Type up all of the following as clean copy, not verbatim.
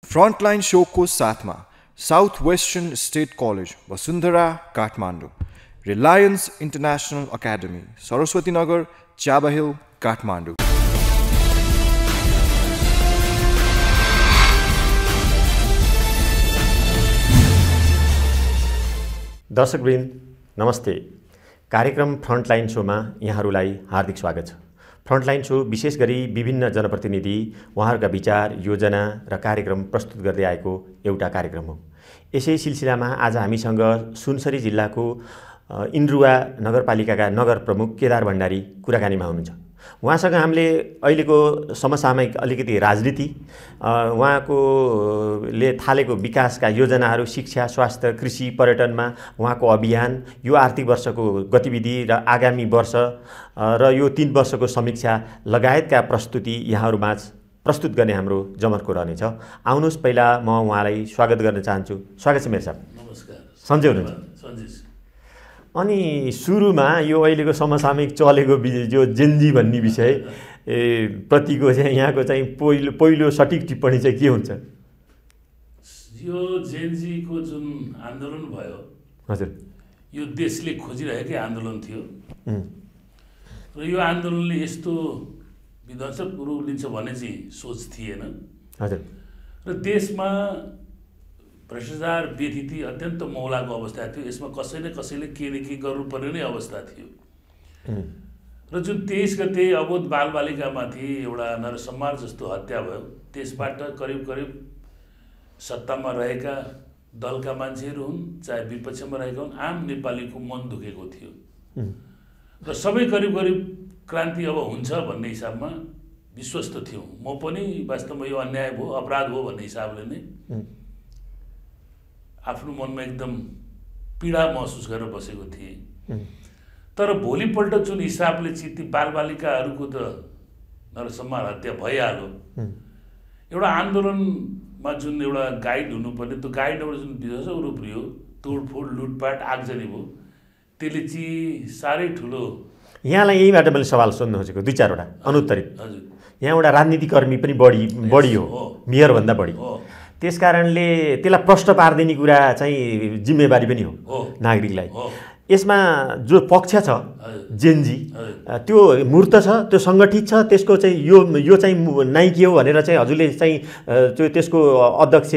Frontline शोको साथमा south western state college Vasundhara Kathmandu, Reliance international academy Saraswati Nagar चाबा hill Kathmandu. दर्शकवृन्द नमस्ते। कार्यक्रम फ्रन्टलाइन शोमा यहाँहरूलाई हार्दिक स्वागत छ। फ्रन्टलाइन शो विशेष गरी विभिन्न जनप्रतिनिधि उहाँहरूका विचार, योजना र कार्यक्रम प्रस्तुत गर्दै आएको एउटा कार्यक्रम हो। यसै सिलसिलामा आज हामीसँग सुनसरी जिल्लाको इन्द्रुवा नगरपालिकाका नगर प्रमुख केदार भण्डारी कुराकानीमा हुनुहुन्छ। उहाँसँग हामीले अहिलेको समसामयिक अलिकति राजनीति, उहाँकोले थालेको विकासका योजनाहरू, शिक्षा, स्वास्थ्य, कृषि, पर्यटनमा उहाँको अभियान, यो आर्थिक वर्षको गतिविधि र आगामी वर्ष र यो 3 वर्षको समीक्षा लगायतका प्रस्तुति यहाँहरूमाझ प्रस्तुत गर्ने हाम्रो जमर्को रहनेछ। आउनुहोस्, पहिला म उहाँलाई स्वागत गर्न चाहन्छु। स्वागत छ मेरो साहब। नमस्कार। सन्चै हुनुहुन्छ? अनि सुरुमा यो अहिलेको समसामयिक चलेको जो जेनजी भन्ने विषय प्रतिको चाहिँ यहाँको चाहिँ पहिलो सठिक टिप्पणी चाहिँ के हुन्छ? यो जेनजीको जुन आन्दोलन भयो, हजुर, यो देशले खोजिरहेकै आन्दोलन थियो र यो आन्दोलनले यस्तो विध्वंसक रूप लिन्छ भन्ने चाहिँ सोच थिएन। हजुर। र देशमा भ्रष्टाचार व्यथिति अत्यन्त मौलाको अवस्था थियो। यसमा कसैले के न के गर्नुपर्ने नै अवस्था थियो। र जुन 23 गते अबोध बालबालिकामाथि एउटा नरसंहार जस्तो हत्या भयो, त्यसबाट करिब सत्तामा रहेका दलका मान्छेहरू हुन्, चाहे विपक्षमा रहेका हुन्, आम नेपालीको मन दुखेको थियो र सबै करिब क्रान्ति अब हुन्छ भन्ने हिसाबमा विश्वस्त थियौँ। म पनि वास्तवमा यो अन्याय भयो, अपराध हो भन्ने हिसाबले नै आफ्नो मनमा एकदम पीडा महसुस गरेर बसेको थिएँ। तर भोलिपल्ट जुन हिसाबले ती बालबालिकाहरूको त नरसंहार हत्या भइहाल्यो, एउटा आन्दोलनमा जुन एउटा गाइड हुनुपर्ने, त्यो गाइडबाट जुन विध्वंसक रूप लियो, तोडफोड, लुटपाट, आगजनी भयो, त्यसले चाहिँ साह्रै ठुलो। यहाँलाई यहीबाट मैले सवाल सोध्न खोजेको 2-4वटा अनुत्तरित। हजुर। यहाँ एउटा राजनीतिकर्मी पनि बढी हो, मेयरभन्दा बढी। त्यसकारणले त्यसलाई प्रश्न पार्दिने कुरा चाहिँ जिम्मेवारी पनि हो नागरिकलाई। यसमा जो पक्ष छ जेनजी, त्यो मूर्त छ, त्यो सङ्गठित छ, त्यसको चाहिँ यो चाहिँ नाइके हो भनेर चाहिँ हजुरले चाहिँ त्यसको अध्यक्ष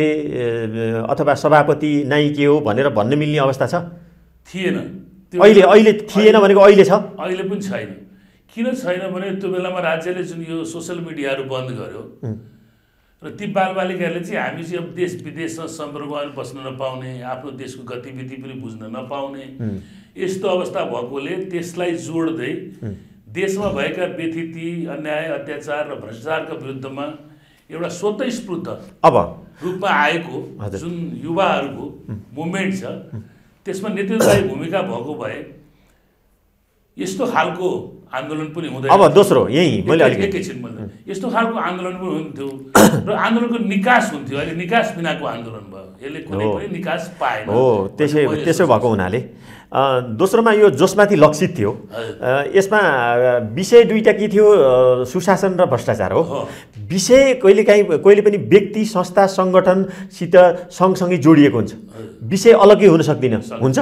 अथवा सभापति नाइके हो भनेर भन्न मिल्ने अवस्था छ? थिएन। अहिले थिएन भनेको अहिले छ? अहिले पनि छैन। किन छैन भने त्यो बेलामा राज्यले जुन यो सोसल मिडियाहरू बन्द गर्यो र ती बालबालिकाहरूले चाहिँ हामी चाहिँ अब देश विदेशमा सम्पर्कमा बस्न नपाउने, आफ्नो देशको गतिविधि पनि बुझ्न नपाउने यस्तो अवस्था भएकोले त्यसलाई जोड्दै देशमा भएका व्यथिति, अन्याय, अत्याचार र भ्रष्टाचारका विरुद्धमा एउटा स्वतःस्फूर्त रूपमा आएको जुन युवाहरूको मुभमेन्ट छ, त्यसमा नेतृत्वदायी भूमिका भएको भए यस्तो खालको आन्दोलन पनि हुँदैन। अब दोस्रो यही मैले एकैछिन यस्तो खालको आन्दोलन पनि हुन्थ्यो र आन्दोलनको निकास हुन्थ्यो। अहिले निकास बिनाको आन्दोलन भयो, यसले कुनै पनि निकास पाएन। हो, त्यसो भएको हुनाले दोस्रोमा यो जसमाथि लक्षित थियो, यसमा विषय 2टा के थियो? सुशासन र भ्रष्टाचार हो। विषय कहिले पनि व्यक्ति, संस्था, सङ्गठनसित सँगसँगै जोडिएको हुन्छ, विषय अलग्गै हुन सक्दैन। हुन्छ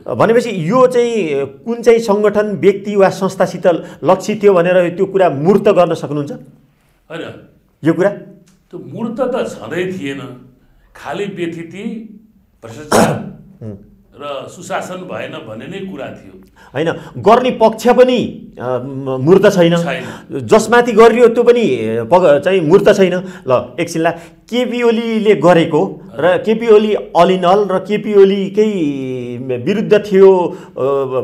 भनेपछि यो चाहिँ कुन चाहिँ सङ्गठन, व्यक्ति वा संस्थासित लक्षित थियो भनेर त्यो कुरा मूर्त गर्न सक्नुहुन्छ? होइन, यो कुरा त्यो मूर्त त छँदै थिएन। खालि व्यथिति, भ्रष्टाचार र सुशासन भएन भन्ने नै कुरा थियो। होइन, गर्ने पक्ष पनि मूर्त छैन, जसमाथि गरियो त्यो पनि चाहिँ मूर्त छैन। ल एकछिनलाई केपी ओलीले गरेको र K P Oli all in all र केपी ओलीकै विरुद्ध थियो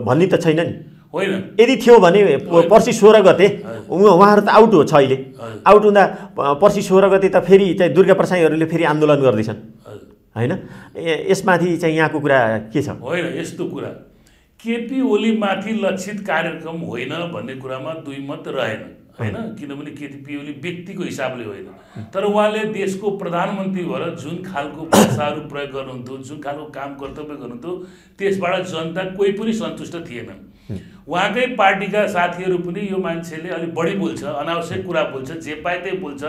भन्ने त छैन नि? होइन, यदि थियो भने पर्सि 16 गते उहाँहरू त आउट हो छ। अहिले आउट हुँदा पर्सि 16 गते त फेरि चाहिँ दुर्गा प्रसाईहरूले फेरि आन्दोलन गर्दैछन्, होइन? यसमाथि चाहिँ यहाँको कुरा के छ? होइन, यस्तो कुरा केपी ओलीमाथि लक्षित कार्यक्रम होइन भन्ने कुरामा दुई मत रहेन, होइन? किनभने केपी ओली व्यक्तिको हिसाबले होइन, तर उहाँले देशको प्रधानमन्त्री भएर जुन खालको भाषाहरू प्रयोग गर्नुहुन्थ्यो, जुन खालको काम कर्तव्य गर्नुहुन्थ्यो, त्यसबाट जनता कोही पनि सन्तुष्ट थिएन। उहाँकै पार्टीका साथीहरू पनि यो मान्छेले अलिक बढी बोल्छ, अनावश्यक कुरा बोल्छ, जे पाए त्यही बोल्छ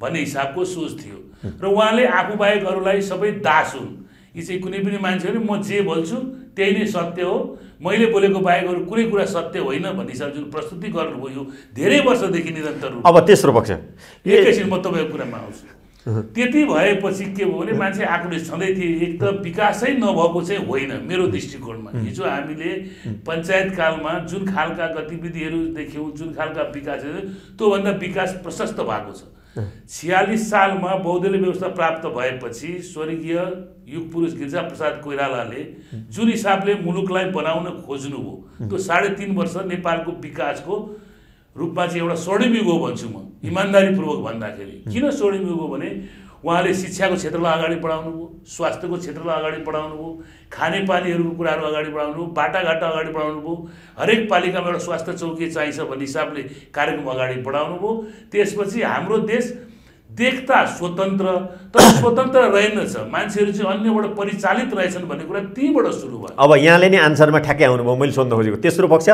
भन्ने हिसाबको सोच थियो र उहाँले आफूबाहेक अरूलाई सबै दास हुन्, यी चाहिँ कुनै पनि मान्छेहरू म जे बोल्छु त्यही नै सत्य हो, मैले बोलेको बाहेक अरू कुनै कुरा सत्य होइन भन्ने हिसाब जुन प्रस्तुति गर्नुभयो यो धेरै वर्षदेखि निरन्तर रूपमा। अब तेस्रो पक्ष एकैछिन म तपाईँको कुरामा आउँछु। त्यति भएपछि के भयो भने मान्छे आक्रोश छँदै थिए। एक त विकासै नभएको चाहिँ होइन मेरो दृष्टिकोणमा। हिजो हामीले पञ्चायत कालमा जुन खालका गतिविधिहरू देख्यौँ, जुन खालका विकासहरू, त्योभन्दा विकास प्रशस्त भएको छ। 46 सालमा बहुदलीय व्यवस्था प्राप्त भएपछि स्वर्गीय युग पुरुष गिरिजाप्रसाद कोइरालाले जुन हिसाबले मुलुकलाई बनाउन खोज्नुभयो त्यो 3.5 वर्ष नेपालको विकासको रूपमा चाहिँ एउटा स्वर्णिम युग हो भन्छु म, इमान्दारीपूर्वक भन्दाखेरि। किन स्वर्णिम युग हो भने उहाँले शिक्षाको क्षेत्रलाई अगाडि बढाउनु भयो, स्वास्थ्यको क्षेत्रलाई अगाडि बढाउनु भयो, खानेपानीहरूको कुराहरू अगाडि बढाउनु भयो, बाटाघाटा अगाडि बढाउनु भयो, हरेक पालिकामा एउटा स्वास्थ्य चौकी चाहिन्छ भन्ने हिसाबले कार्यक्रम अगाडि बढाउनु भयो। त्यसपछि हाम्रो देश देख्दा स्वतन्त्र तर स्वतन्त्र रहेनछ, मान्छेहरू चाहिँ अन्यबाट परिचालित रहेछन् भन्ने कुरा त्यहीँबाट सुरु भयो। अब यहाँले नै आन्सरमा ठ्याक्कै आउनुभयो। मैले सोध्न खोजेको तेस्रो पक्ष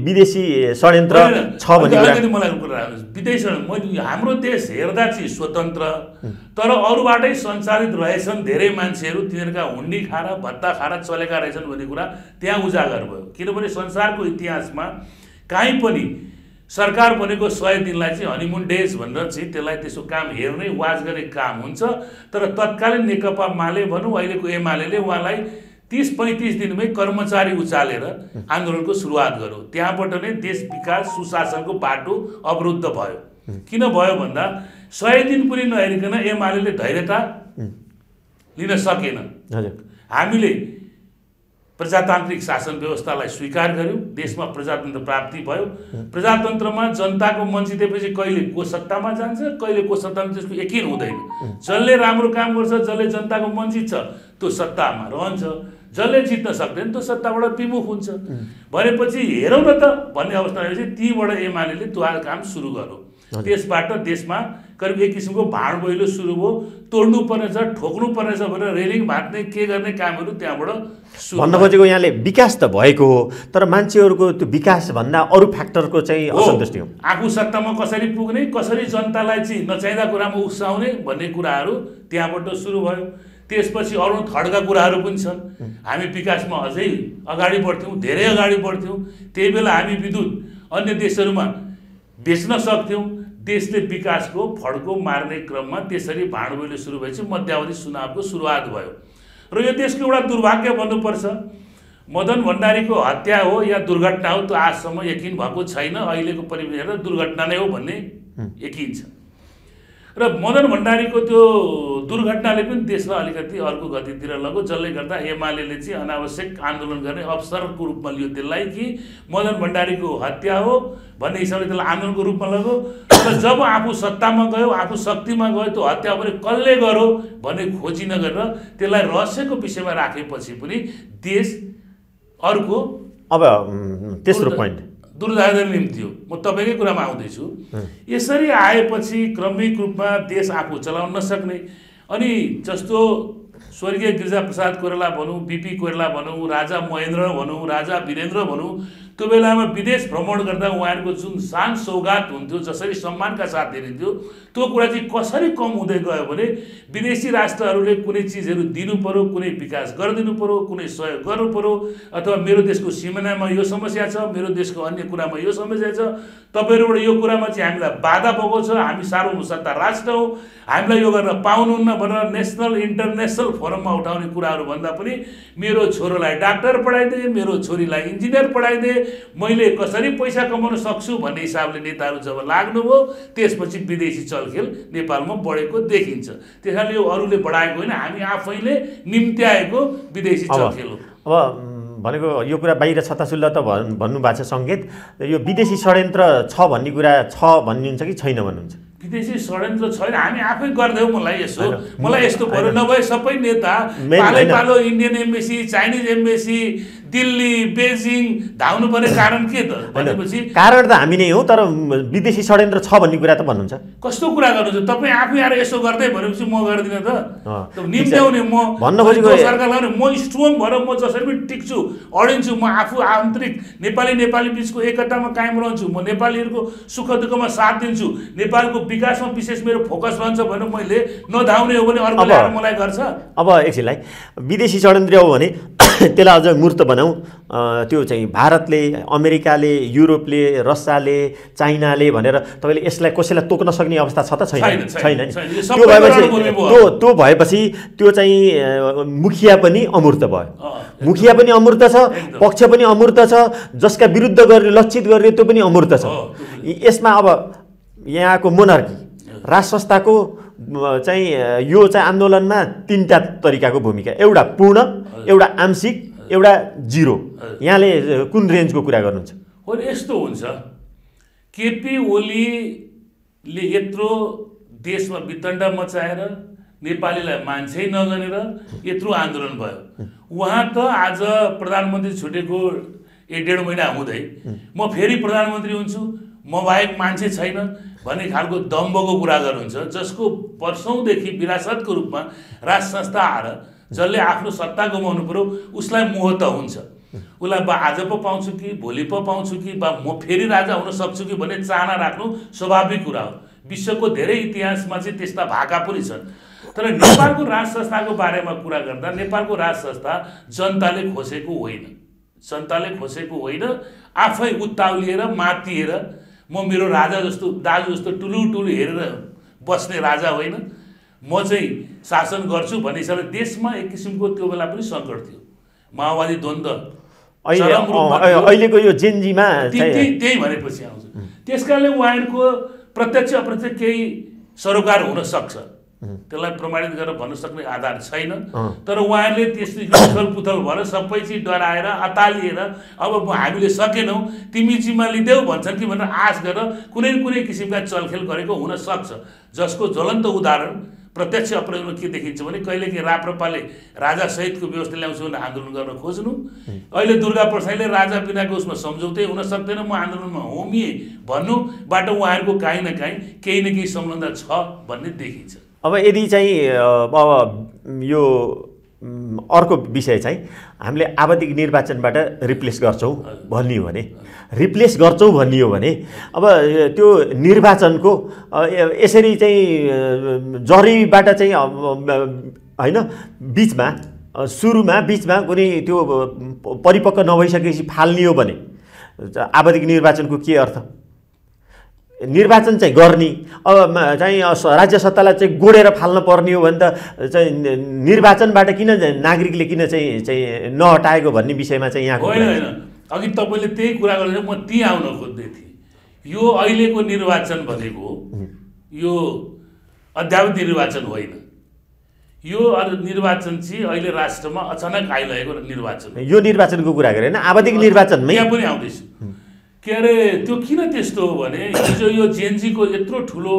विदेशी षड्यन्त्र छ भन्ने कुरा। मलाई कुरा विदेशी हाम्रो देश हेर्दा चाहिँ स्वतन्त्र तर अरूबाटै सञ्चालित रहेछन् धेरै मान्छेहरू, तिनीहरूका हुन्डी खाएर भत्ता खाएर चलेका रहेछन् भन्ने कुरा त्यहाँ उजागर भयो। किनभने संसारको इतिहासमा काहीँ पनि सरकार बनेको 100 दिनलाई चाहिँ हनीमुन डेज भनेर चाहिँ त्यसलाई त्यसको काम हेर्ने वाच गर्ने काम हुन्छ। तर तत्कालीन नेकपा माले भनौँ अहिलेको एमाले उहाँलाई 30-35 दिनमै कर्मचारी उचालेर आन्दोलनको सुरुवात गर्यो। त्यहाँबाट नै देश विकास सुशासनको बाटो अवरुद्ध भयो। किन भयो भन्दा 100 दिन पनि नहेरिकन एमाले धैर्यता लिन सकेन। हामीले प्रजातान्त्रिक शासन व्यवस्थालाई स्वीकार गर्यौँ, देशमा प्रजातन्त्र प्राप्ति भयो। प्रजातन्त्रमा जनताको मन जितेपछि कहिले को सत्तामा जान्छ, कहिले को सत्तामा त्यसको यकिन हुँदैन। जसले राम्रो काम गर्छ, जसले जनताको मन जित्छ त्यो सत्तामा रहन्छ, जसले जित्न सक्दैन त्यो सत्ताबाट विमुख हुन्छ। भनेपछि हेरौँ न त भन्ने अवस्था आएपछि तीबाट एमाले त्यो काम सुरु गर्यो। त्यसबाट देशमा करिब एक किसिमको भाँड पहिलो सुरु भयो। तोड्नु पर्नेछ, ठोक्नु पर्नेछ भनेर रेलिङ भाँच्ने के गर्ने कामहरू त्यहाँबाट सुरु। भन्न खोजेको यहाँले विकास त भएको हो तर मान्छेहरूको त्यो विकासभन्दा अरू फ्याक्टरको चाहिँ असन्तुष्टि हो। आफू सत्तामा कसरी पुग्ने, कसरी जनतालाई चाहिँ नचाहिँदा कुरामा उक्साउने भन्ने कुराहरू त्यहाँबाट सुरु भयो। त्यसपछि अरू थर्डका कुराहरू पनि छन्। हामी विकासमा अझै अगाडि बढ्थ्यौँ, धेरै अगाडि बढ्थ्यौँ। त्यही बेला हामी विद्युत अन्य देशहरूमा बेच्न सक्थ्यौँ। देशले विकासको फड्को मार्ने क्रममा त्यसरी भाँडबैलो सुरु भएपछि मध्यावधि चुनावको सुरुवात भयो। र यो देशको एउटा दुर्भाग्य भन्नुपर्छ, मदन भण्डारीको हत्या हो या दुर्घटना हो त्यो आजसम्म यकिन भएको छैन। अहिलेको परिवेशमा दुर्घटना नै हो भन्ने यकिन छ। र मदन भण्डारीको त्यो दुर्घटनाले पनि देशलाई अलिकति अर्को गतितिर लग्यो, जसले गर्दा एमाले चाहिँ अनावश्यक आन्दोलन गर्ने अवसरको रूपमा लियो त्यसलाई कि मदन भण्डारीको हत्या हो भन्ने हिसाबले त्यसलाई आन्दोलनको रूपमा लग्यो। र जब आफू सत्तामा गयो, आफू शक्तिमा गयो, त्यो हत्या पनि कसले गर्यो भन्ने खोजी नगरेर त्यसलाई रहस्यको विषयमा राखेपछि पनि देश अर्को अब तेस्रो पोइन्ट दुर्धारण निम्ति हो। म तपाईँकै कुरामा आउँदैछु। यसरी आएपछि क्रमिक रूपमा देश आफू चलाउन नसक्ने अनि जस्तो स्वर्गीय गिरिजाप्रसाद कोइराला भनौँ, बीपी कोइराला भनौँ, राजा महेन्द्र भनौँ, राजा वीरेन्द्र भनौँ, त्यो बेलामा विदेश भ्रमण गर्दा उहाँहरूको जुन शान सौगात हुन्थ्यो, जसरी सम्मानका साथ दिइन्थ्यो, त्यो कुरा चाहिँ कसरी कम हुँदै गयो भने विदेशी राष्ट्रहरूले कुनै चिजहरू दिनु पर्यो, कुनै विकास गरिदिनु पर्यो, कुनै सहयोग गर्नु पर्यो, अथवा मेरो देशको सिमानामा यो समस्या छ, मेरो देशको अन्य कुरामा यो समस्या छ, तपाईँहरूबाट यो कुरामा चाहिँ हामीलाई बाधा भएको छ, हामी सार्वभौमसत्ता राष्ट्र हौँ, हामीलाई यो गर्न पाउनुहुन्न भनेर नेसनल इन्टरनेसनल फोरममा उठाउने कुराहरू भन्दा पनि मेरो छोरोलाई डाक्टर पढाइदिए, मेरो छोरीलाई इन्जिनियर पढाइदिए, मैले कसरी पैसा कमाउन सक्छु भन्ने हिसाबले नेताहरू जब लाग्नुभयो त्यसपछि विदेशी चलखेल नेपालमा बढेको देखिन्छ। त्यस कारणले यो अरूले बढाएको होइन, हामी आफैले निम्त्याएको विदेशी चलखेल हो। अब भनेको यो कुरा बाहिर छताछुल्ल त भन्नुभएको छ सङ्केत, यो विदेशी षड्यन्त्र छ भन्ने कुरा छ भन्नुहुन्छ कि छैन भन्नुहुन्छ? विदेशी षड्यन्त्र छैन, हामी आफै गर्दैनौँ। मलाई यस्तो पऱ्यो, नभए सबै नेता पालो पालो Indian embassy, Chinese embassy, Delhi Beijing धाउनु पर्ने कारण के त भनेपछि कारण त हामी नै हौ, तर विदेशी षड्यन्त्र छ भन्ने कुरा त भन्नुहुन्छ। कस्तो कुरा गर्नुहुन्छ तपाईँ आफै आएर यसो गर्दै भनेपछि म गर्दिनँ त निम्त्याउने म भन्न खोजेको सरकार लगाउने म स्ट्रङ भएर म जसरी पनि टिक्छु अडिन्छु म आफू आन्तरिक नेपाली बिचको एकतामा कायम रहन्छु म नेपालीहरूको सुख दुःखमा साथ दिन्छु नेपालको विकासमा विशेष मेरो फोकस रहन्छ भनेर मैले नधाउने हो भने अर्को ल्याएर मलाई गर्छ। अब एकछिनलाई विदेशी षड्यन्त्र हो भने त्यसलाई अझ मूर्त बनाऊ, त्यो चाहिँ भारतले अमेरिकाले युरोपले रसियाले चाइनाले भनेर तपाईँले यसलाई कसैलाई तोक्न सक्ने अवस्था छ त छैन? छैन नि। त्यो भएपछि त्यो चाहिँ मुखिया पनि अमूर्त भयो, मुखिया पनि अमूर्त छ, पक्ष पनि अमूर्त छ, जसका विरुद्ध गरेर लक्षित गरेर त्यो पनि अमूर्त छ। यसमा अब यहाँको मोनार्की राज संस्थाको चाहिँ यो चाहिँ आन्दोलनमा तीनटा तरिकाको भूमिका, एउटा पूर्ण, एउटा आंशिक, एउटा जिरो। यहाँले कुन रेन्जको कुरा गर्नुहुन्छ? हो यस्तो हुन्छ, केपी ओलीले यत्रो देशमा वितण्डा मचाएर नेपालीलाई मान्छे नगनेर यत्रो आन्दोलन भयो, उहाँ त आज प्रधानमन्त्री छुटेको 1.5 महिना हुँदै म फेरि प्रधानमन्त्री हुन्छु, म बाहेक मान्छे छैन भन्ने खालको दम्बको कुरा गर्नुहुन्छ, जसको वर्षौँदेखि विरासतको रूपमा राज संस्था आएर जसले आफ्नो सत्ता गुमाउनु पर्यो उसलाई मोह त हुन्छ, उसलाई बा आज पो पाउँछु कि भोलि पो पाउँछु कि बा म फेरि राजा हुन सक्छु कि भन्ने चाहना राख्नु स्वाभाविक कुरा हो। विश्वको धेरै इतिहासमा चाहिँ त्यस्ता भाका पनि छन्। तर नेपालको राज संस्थाको बारेमा कुरा गर्दा नेपालको राज संस्था जनताले खोसेको होइन, जनताले खोसेको होइन, आफै उत्ताउलिएर मातिएर म मेरो राजा जस्तो दाजु जस्तो टुलु हेरेर बस्ने राजा होइन, म चाहिँ शासन गर्छु भन्ने हिसाबले देशमा एक किसिमको त्यो बेला पनि सङ्कट थियो, माओवादी द्वन्द्व अहिलेको यो जेनजीमा त्यही भनेपछि आउँछ। त्यस कारणले उहाँहरूको प्रत्यक्ष अप्रत्यक्ष केही सरोकार हुन सक्छ, त्यसलाई प्रमाणित गरेर भन्न सक्ने आधार छैन। तर उहाँहरूले त्यसरी उथलपुथल भएर सबै चिज डराएर अतालिएर अब हामीले सकेनौँ तिमी जिम्मा लिदेऊ भन्छन् कि भनेर आश गरेर कुनै न कुनै किसिमका चलखेल गरेको हुन सक्छ, जसको ज्वलन्त उदाहरण प्रत्यक्ष अप्रत्यक्षमा के देखिन्छ भने कहिलेकाहीँ राप्रपाले राजा सहितको व्यवस्था ल्याउँछु भनेर आन्दोलन गर्न खोज्नु, अहिले दुर्गा प्रसाईले राजा बिनाको उसमा सम्झौतै हुन सक्दैन म आन्दोलनमा होमिएँ भन्नुबाट उहाँहरूको काहीँ न काहीँ केही न केही सम्बन्ध छ भन्ने देखिन्छ। अब यदि चाहिँ अब यो अर्को विषय चाहिँ हामीले आवधिक निर्वाचनबाट रिप्लेस गर्छौँ भन्ने हो भने अब त्यो निर्वाचनको यसरी चाहिँ जरीबाट चाहिँ होइन बिचमा कुनै त्यो परिपक्व नभइसकेपछि फाल्ने हो भने आवधिक निर्वाचनको के अर्थ? निर्वाचन चाहिँ गर्ने अब चाहिँ राज्य सत्तालाई चाहिँ गोडेर फाल्न पर्ने हो भने त चाहिँ निर्वाचनबाट किन नागरिकले किन चाहिँ नहटाएको भन्ने विषयमा चाहिँ यहाँको होइन। अघि तपाईँले त्यही कुरा गर्दा म त्यहीँ आउन खोज्दै थिएँ। यो अहिलेको निर्वाचन भनेको यो अद्यावधि निर्वाचन होइन, यो निर्वाचन चाहिँ अहिले राष्ट्रमा अचानक आइरहेको निर्वाचन। यो निर्वाचनको कुरा गरेन, आवधिक निर्वाचनमै यहाँ पनि आउँदैछु। के अरे त्यो किन त्यस्तो हो भने हिजो यो जेनजीको यत्रो ठुलो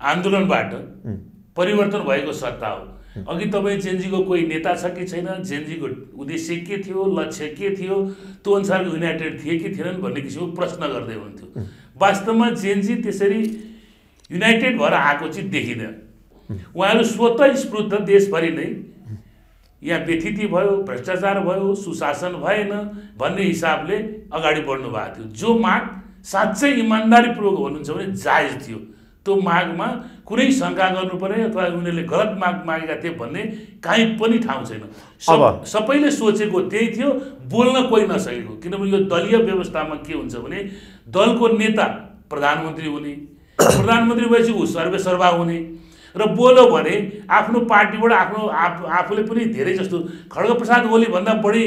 आन्दोलनबाट परिवर्तन भएको सत्ता हो। अघि तपाईँ जेनजीको कोही नेता छ कि छैन, जेनजीको उद्देश्य के थियो, लक्ष्य के थियो, त्यो अनुसारको युनाइटेड थिए कि थिएनन् भन्ने किसिमको प्रश्न गर्दै हुनुहुन्थ्यो। वास्तवमा जेनजी त्यसरी युनाइटेड भएर आएको चाहिँ देखिँदैन। उहाँहरू स्वतः स्फूर्त देशभरि नै यहाँ व्यथिति भयो, भ्रष्टाचार भयो, सुशासन भएन भन्ने हिसाबले अगाडि बढ्नु भएको थियो। जो माग साँच्चै इमान्दारीपूर्वक भन्नुहुन्छ भने जायज थियो, त्यो मागमा कुनै शङ्का गर्नु पर्ने अथवा उनीहरूले गलत माग मागेका थिए भन्ने काहीँ पनि ठाउँ छैन। सबैले सोचेको त्यही थियो, बोल्न कोही नसकेको। किनभने यो दलीय व्यवस्थामा के हुन्छ भने दलको नेता प्रधानमन्त्री हुने, प्रधानमन्त्री भएपछि ऊ सर्वेसर्वा हुने र बोल्यो भने आफ्नो पार्टीबाट आफूले पनि धेरै जस्तो खड्गप्रसाद ओली भन्दा बढी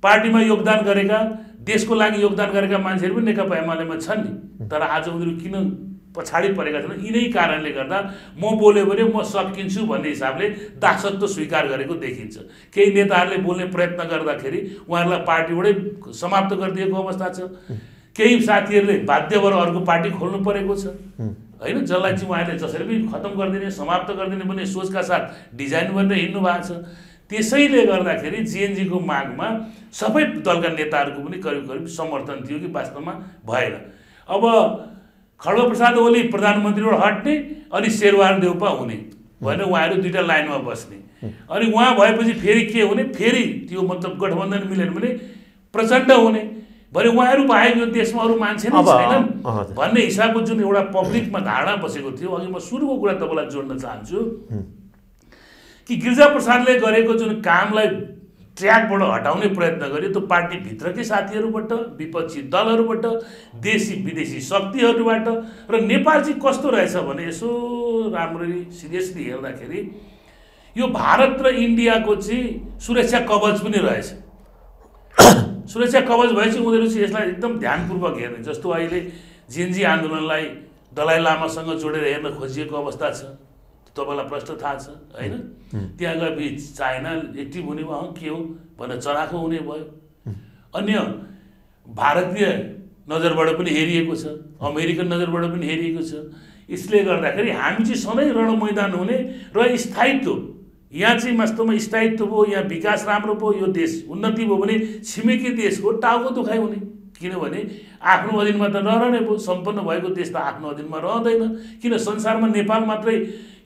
पार्टीमा योगदान गरेका, देशको लागि योगदान गरेका मान्छेहरू पनि नेकपा एमालेमा छन् नि। तर आज उनीहरू किन पछाडि परेका छन्? यिनै कारणले गर्दा म बोल्यो भने म सकिन्छु भन्ने हिसाबले दासत्व स्वीकार गरेको देखिन्छ। केही नेताहरूले बोल्ने प्रयत्न गर्दाखेरि उहाँहरूलाई पार्टीबाटै समाप्त गरिदिएको अवस्था छ। केही साथीहरूले बाध्य भएर अर्को पार्टी खोल्नु परेको छ होइन, जसलाई चाहिँ उहाँहरूले जसरी पनि खत्तम गरिदिने, समाप्त गरिदिने भन्ने सोचका साथ डिजाइन गरेर हिँड्नु भएको छ। त्यसैले गर्दाखेरि जेएनजीको मागमा सबै दलका नेताहरूको पनि करिब करिब समर्थन थियो कि वास्तवमा भएन। अब खड्गप्रसाद ओली प्रधानमन्त्रीबाट हट्ने अनि शेरबहादुर देउपा हुने भएन, उहाँहरू दुईवटा लाइनमा बस्ने। अनि उहाँ भएपछि फेरि के हुने, फेरि त्यो मतलब गठबन्धन मिलेन भने प्रचण्ड हुने, भरे उहाँहरू बाहेक यो देशमा अरू मान्छे नै छैनन् भन्ने हिसाबको जुन एउटा पब्लिकमा धारणा बसेको थियो। अघि म सुरुको कुरा तपाईँलाई जोड्न चाहन्छु कि गिरिजाप्रसादले गरेको जुन कामलाई ट्र्याकबाट हटाउने प्रयत्न गर्यो त्यो पार्टीभित्रकै साथीहरूबाट, विपक्षी दलहरूबाट, देशी विदेशी शक्तिहरूबाट। र नेपाल चाहिँ कस्तो रहेछ भने यसो राम्ररी सिरियसली हेर्दाखेरि यो भारत र इन्डियाको चाहिँ सुरक्षा कवच पनि रहेछ। सुरक्षा कवच भएपछि उनीहरू चाहिँ यसलाई एकदम ध्यानपूर्वक हेर्ने। जस्तो अहिले जेएनजी आन्दोलनलाई दलाई लामासँग जोडेर हेर्न खोजिएको अवस्था छ, तपाईँलाई प्रश्न थाहा छ होइन? त्यहाँ गएपछि चाइना एक्टिभ हुने भयो, के हो भनेर चराखो हुने भयो। अन्य भारतीय नजरबाट पनि हेरिएको छ, अमेरिकन नजरबाट पनि हेरिएको छ। यसले गर्दाखेरि हामी चाहिँ सधैँ रणमैदान हुने र स्थायित्व यहाँ चाहिँ वास्तवमा स्थायित्व भयो, यहाँ विकास राम्रो भयो, यो देश उन्नति भयो भने छिमेकी देशको टाउको दुखाइ हुने। किनभने आफ्नो अधीनमा त नरहने भयो, सम्पन्न भएको देश त आफ्नो अधीनमा रहँदैन। किन संसारमा नेपाल मात्रै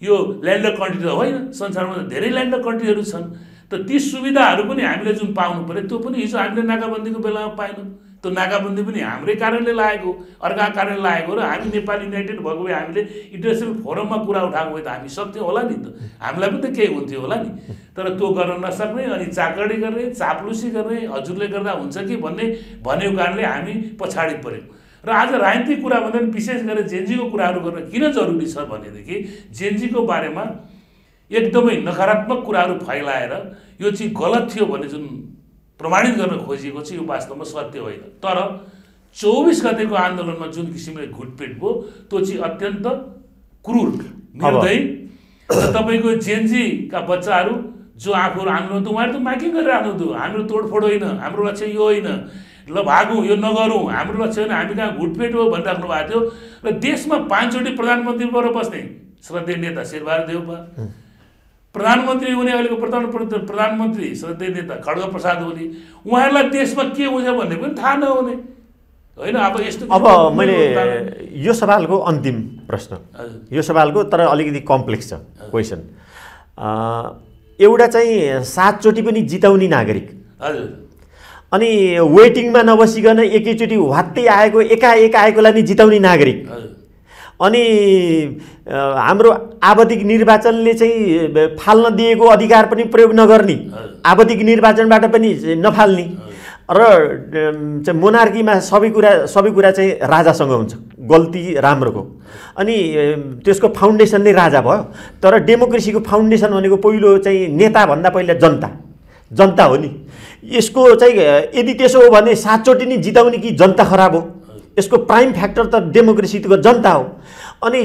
यो ल्यान्डर कन्ट्री त होइन, संसारमा त धेरै ल्यान्डर कन्ट्रीहरू छन्। त ती सुविधाहरू पनि हामीले जुन पाउनु पऱ्यो त्यो पनि हिजो हामीले नाकाबन्दीको बेलामा पाएनौँ। त्यो नाकाबन्दी पनि हाम्रै कारणले लागेको, अर्काको कारणले लागेको। र हामी नेपाल युनाइटेड भएको भए हामीले इन्टरनेसनल फोरममा कुरा उठाएको भए त हामी सक्थ्यौँ होला नि, त हामीलाई पनि त केही हुन्थ्यो होला नि। तर त्यो गर्न नसक्ने अनि चाकडी गर्ने, चाप्लुसी गर्ने, हजुरले गर्दा हुन्छ कि भनेको कारणले हामी पछाडि पऱ्यौँ। र आज राजनीतिक कुरा भन्दा पनि विशेष गरेर जेएनजीको कुराहरू गर्न किन जरुरी छ भनेदेखि जेएनजीको बारेमा एकदमै नकारात्मक कुराहरू फैलाएर यो चाहिँ गलत थियो भन्ने जुन प्रमाणित गर्न खोजिएको छ यो वास्तवमा सत्य होइन। तर 24 गतेको आन्दोलनमा जुन किसिमले घुटपिट भयो त्यो चाहिँ अत्यन्त क्रूर, निर्दयी। र तपाईँको जेएनजीका बच्चाहरू जो आफूहरू आन्दोलन त उहाँहरू त माइकिङ गरिराख्नु थियो, हाम्रो तोडफोड होइन, हाम्रो लक्ष्य यो होइन, ल भागौँ, यो नगरौँ, हाम्रो लक्ष्य होइन, हामी कहाँ घुटपेट हो भनिराख्नु भएको थियो। र देशमा 5 चोटि प्रधानमन्त्री भएर बस्ने श्रद्धेय नेता शेरबहादुर देउपा, प्रधानमन्त्री हुने अहिलेको प्रधानमन्त्री श्रद्धेय नेता खड्गप्रसाद ओली, उहाँहरूलाई देशमा के हुन्छ भन्ने पनि थाहा नहुने होइन। अब यस्तो अब मैले यो सवालको अन्तिम प्रश्न, यो सवालको तर अलिकति कम्प्लेक्स छ क्वेसन। एउटा चाहिँ 7 चोटि पनि जिताउने नागरिक, हजुर, अनि वेटिङमा नबसिकन एकैचोटि वात्तै आएको एकाएक आएकोलाई नि जिताउने नागरिक, अनि हाम्रो आवधिक निर्वाचनले चाहिँ फाल्न दिएको अधिकार पनि प्रयोग नगर्ने, आवधिक निर्वाचनबाट पनि नफाल्ने, र मोनार्कीमा सबै कुरा चाहिँ राजासँग हुन्छ, गल्ती राम्रोको, अनि त्यसको फाउन्डेसन नै राजा भयो। तर डेमोक्रेसीको फाउन्डेसन भनेको पहिलो चाहिँ नेताभन्दा पहिला जनता हो नि। यसको चाहिँ यदि त्यसो हो भने 7 चोटि नै जिताउने कि जनता खराब हो? यसको प्राइम फ्याक्टर त डेमोक्रेसीको जनता हो। अनि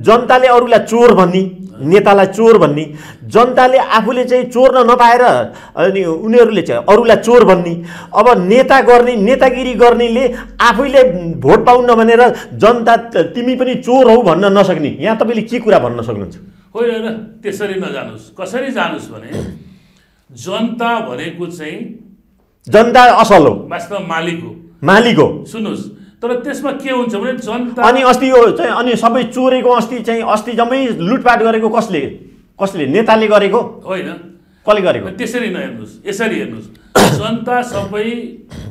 जनताले अरूलाई चोर भन्ने, नेतालाई चोर भन्ने, जनताले आफूले चाहिँ चोर्न नपाएर अनि उनीहरूले चाहिँ अरूलाई चोर भन्ने। अब नेतागिरी गर्नेले आफैले भोट पाउन्न भनेर जनता तिमी पनि चोर हौ भन्न नसक्ने। यहाँ तपाईँले के कुरा भन्न सक्नुहुन्छ? होइन, त्यसरी नजानुहोस्। कसरी जानुहोस् भने जनता भनेको चाहिँ जनता असल हो, वास्तवमा मालिक हो। सुन्नुहोस्, तर त्यसमा के हुन्छ भने जनता अनि अस्ति यो चाहिँ अनि सबै चोरेको अस्ति जम्मै लुटपाट गरेको कसले? नेताले गरेको होइन, कसले गरेको? त्यसरी नहेर्नुहोस्, यसरी हेर्नुहोस्। जनता सबै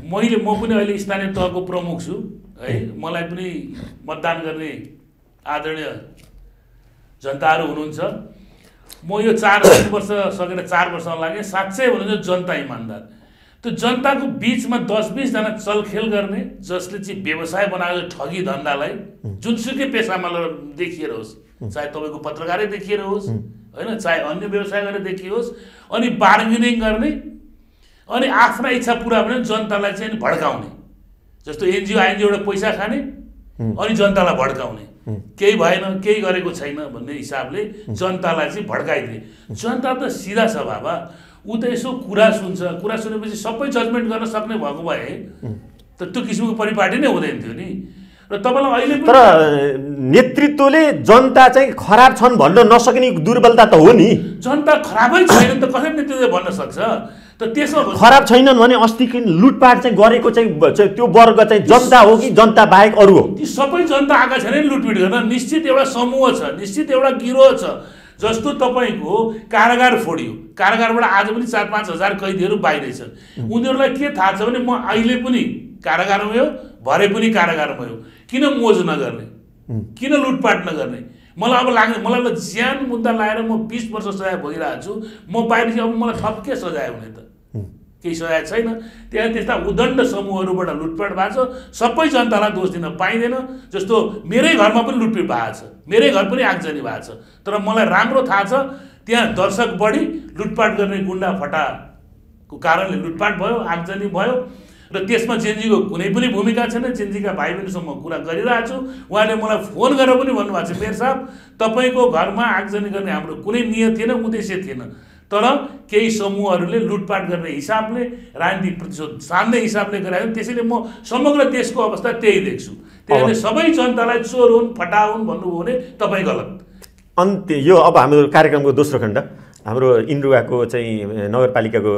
म पनि अहिले स्थानीय तहको प्रमुख छु है, मलाई पनि मतदान गर्ने आदरणीय जनताहरू हुनुहुन्छ। म यो 4 वर्ष सकेर 4 वर्षमा लागेँ। साँच्चै भन्नुहुन्छ जनता इमान्दार। त्यो जनताको बिचमा 10-20 जना चलखेल गर्ने, जसले चाहिँ व्यवसाय बनाएको ठगी धन्दालाई जुनसुकै पेसामा देखिएर होस्, चाहे तपाईँको पत्रकारै देखिएर होस् होइन, चाहे अन्य व्यवसाय गरेर देखियोस्, अनि बार्गेनिङ गर्ने अनि आफ्ना इच्छा पुरा भने जनतालाई चाहिँ भड्काउने। जस्तो एनजिओबाट पैसा खाने अनि जनतालाई भड्काउने, केही भएन, केही गरेको छैन भन्ने हिसाबले जनतालाई चाहिँ भड्काइदिने। जनता त सिधा छ बाबा, ऊ त यसो कुरा सुनेपछि सबै जजमेन्ट गर्न सक्ने भएको भए त त्यो किसिमको परिपाटी नै हुँदैन थियो नि। र तपाईँलाई अहिले तर नेतृत्वले जनता चाहिँ खराब छन् भन्न नसक्ने दुर्बलता त हो नि। जनता खराबै छैन त कसरी नेतृत्वले भन्न सक्छ त? त्यसमा खराब छैनन् भने अस्तिको लुटपाट चाहिँ गरेको चाहिँ त्यो वर्ग चाहिँ जनता हो कि जनता बाहेक अरू हो? ती सबै जनता आएका छैन लुटपिट गर्न। निश्चित एउटा समूह छ, निश्चित एउटा गिरोह छ। जस्तो तपाईँको कारागार फोडियो, कारागारबाट आज पनि 4-5 हजार कैदीहरू बाहिरै छन्। उनीहरूलाई के थाहा छ भने म अहिले पनि कारागारमै हो, भरे पनि कारागारमै हो। किन मोज नगर्ने, किन लुटपाट नगर्ने? मलाई अब लाग्ने, मलाई त ज्यान मुद्दा लाएर म 20 वर्ष सजाय भोगिरहेको छु। म बाहिर चाहिँ अब मलाई थप के सजाय हुने त? केही सजाय छैन। त्यहाँ त्यस्ता उदण्ड समूहहरूबाट लुटपाट भएको छ। सबै जनतालाई दोष दिन पाइँदैन। जस्तो मेरै घरमा पनि लुटपिट भएको छ, मेरै घर पनि आगजनी भएको छ। तर मलाई राम्रो थाहा छ त्यहाँ दर्शक बढी, लुटपाट गर्ने गुन्डा फटाको कारणले लुटपाट भयो, आगजनी भयो। र त्यसमा जेनजीको कुनै पनि भूमिका छैन। जेनजीका भाइ बहिनीसँग म कुरा गरिरहेको छु। उहाँले मलाई फोन गरेर पनि भन्नुभएको छ, मेयर साहब तपाईँको घरमा आगजनी गर्ने हाम्रो कुनै नियत थिएन, उद्देश्य थिएन। तर केही समूहहरूले लुटपाट गर्ने हिसाबले, राजनीतिक प्रतिशोध सान्ने हिसाबले गरायो। त्यसैले म समग्र देशको अवस्था त्यही देख्छु। त्यसैले सबै जनतालाई चोर हुन्, फटा हुन् भन्नुभयो भने तपाईँ गलत। अन्त्य यो अब हाम्रो कार्यक्रमको दोस्रो खण्ड हाम्रो इन्द्रुवाको चाहिँ नगरपालिकाको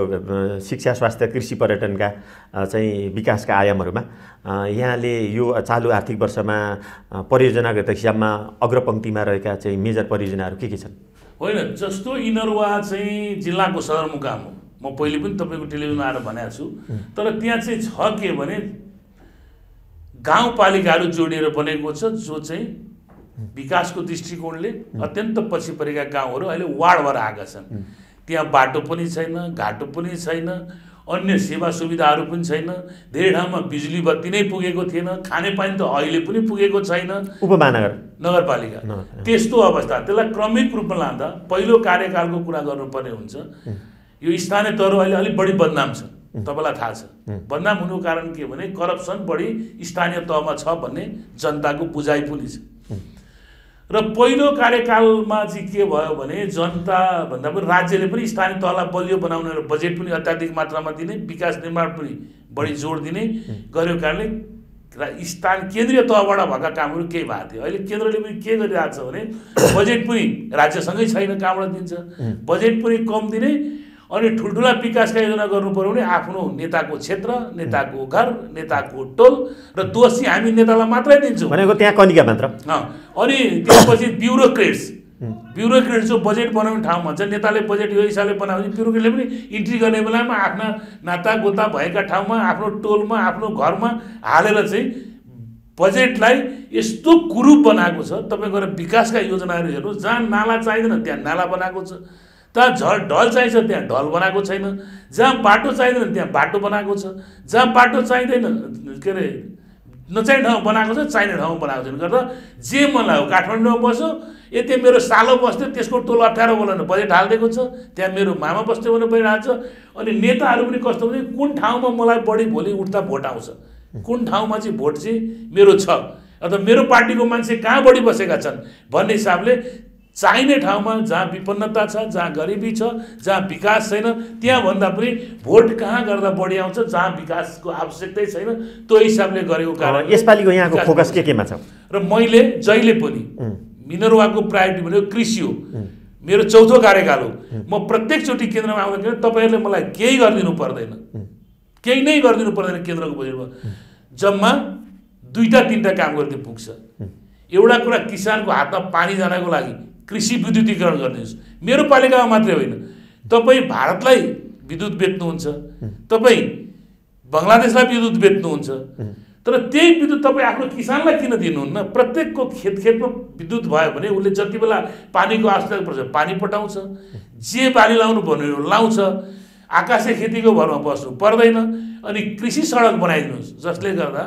शिक्षा, स्वास्थ्य, कृषि, पर्यटनका चाहिँ विकासका आयामहरूमा यहाँले यो चालु आर्थिक वर्षमा परियोजनागत हिसाबमा अग्रपङ्क्तिमा रहेका चाहिँ मेजर परियोजनाहरू के छन्? होइन, जस्तो इनरुवा चाहिँ जिल्लाको सदरमुकाम हो। म पहिले पनि तपाईँको टेलिभिजनमा आएर भनेको छु। तर त्यहाँ चाहिँ छ के भने गाउँपालिकाहरू जोडिएर बनेको छ, जो चाहिँ विकासको दृष्टिकोणले अत्यन्त पछि परेका गाउँहरू अहिले वार्ड भएर आएका छन्। त्यहाँ बाटो पनि छैन, घाटो पनि छैन, अन्य सेवा सुविधाहरू पनि छैन। धेरै ठाउँमा बिजुली बत्ती नै पुगेको थिएन, खानेपानी त अहिले पनि पुगेको छैन। उपमहानगर नगरपालिका त्यस्तो अवस्था। त्यसलाई क्रमिक रूपमा लाँदा पहिलो कार्यकालको कुरा गर्नुपर्ने हुन्छ। यो स्थानीय तहहरू अहिले अलिक बढी बदनाम छ, तपाईँलाई थाहा छ। बदनाम हुनुको कारण के भने करप्सन बढी स्थानीय तहमा छ भन्ने जनताको बुझाइ पनि छ। र पहिलो कार्यकालमा चाहिँ के भयो भने जनता भन्दा पनि राज्यले पनि स्थानीय तहलाई बलियो बनाउने र बजेट पनि अत्याधिक मात्रामा दिने, विकास निर्माण पनि बढी जोड दिने गरेको कारणले केन्द्रीय तहबाट भएका कामहरू केही भएको थियो। अहिले केन्द्रले पनि के गरिरहेको छ भने बजेट पनि राज्यसँगै छैन, कहाँबाट दिन्छ? बजेट पनि कम दिने। अनि ठुल्ठुला विकासका योजना गर्नु पर्यो भने आफ्नो नेताको क्षेत्र, नेताको घर, नेताको टोल र दोष चाहिँ हामी नेतालाई मात्रै दिन्छौँ भनेको त्यहाँ कनिका मात्र। अनि त्यसपछि ब्युरोक्रेट्स जो बजेट बनाउने ठाउँमा छ, नेताले बजेट यो हिसाबले बनायो भने ब्युरोक्रेटले पनि इन्ट्री गर्ने बेलामा आफ्ना नाता गोता भएका ठाउँमा, आफ्नो टोलमा, आफ्नो घरमा हालेर चाहिँ बजेटलाई यस्तो कुरूप बनाएको छ। तपाईँ गएर विकासका योजनाहरू हेर्नुहोस्, जहाँ नाला चाहिँदैन त्यहाँ नाला बनाएको छ, जहाँ ढल चाहिन्छ त्यहाँ ढल बनाएको छैन, जहाँ बाटो चाहिँदैन त्यहाँ बाटो बनाएको छ, जहाँ बाटो चाहिँदैन के अरे नचाहिने ठाउँ बनाएको छ, चाहिने ठाउँ बनाएको छैन। गर्दा जे मन लाग्यो काठमाडौँमा बस्यो, यति मेरो सालो बस्थ्यो, त्यसको टोल 18 बोलाउनु बजेट हालिदिएको छ, त्यहाँ मेरो मामा बस्थ्यो भने भइरहेको छ। अनि नेताहरू पनि कस्तो भने कुन ठाउँमा मलाई बढी भोलि उठ्दा भोट आउँछ, कुन ठाउँमा चाहिँ भोट चाहिँ मेरो छ, अथवा मेरो पार्टीको मान्छे कहाँ बढी बसेका छन् भन्ने हिसाबले चाहिने ठाउँमा जहाँ विपन्नता छ, जहाँ गरिबी छ, जहाँ विकास छैन, त्यहाँ भन्दा पनि भोट कहाँ गर्दा बढी आउँछ, जहाँ विकासको आवश्यकतै छैन, त्यो हिसाबले गरेको कारण यसपालिको यहाँको फोकस केमा छ? र मैले जहिले पनि मिनरुवाको प्रायोरिटी भनेको कृषि हो। मेरो चौथो कार्यकाल हो। म प्रत्येकचोटि केन्द्रमा आउँदाखेरि तपाईँहरूले मलाई केही गरिदिनु पर्दैन, केही नै गरिदिनु पर्दैन। केन्द्रको बजेटमा जम्मा 2-3टा काम गर्दै पुग्छ। एउटा कुरा, किसानको हातमा पानी जानको लागि कृषि विद्युतीकरण गरिदिनुहोस्। मेरो पालिकामा मात्रै होइन, तपाईँ भारतलाई विद्युत बेच्नुहुन्छ, तपाईँ बङ्गलादेशलाई विद्युत बेच्नुहुन्छ, तर त्यही विद्युत तपाईँ आफ्नो किसानलाई किन दिनुहुन्न? प्रत्येकको खेतमा विद्युत भयो भने उसले जति बेला पानीको आवश्यकता पर्छ पानी पटाउँछ, जे बाली लाउनु भन्यो लाउँछ, आकाशे खेतीको भरमा बस्नु पर्दैन। अनि कृषि सडक बनाइदिनुहोस् जसले गर्दा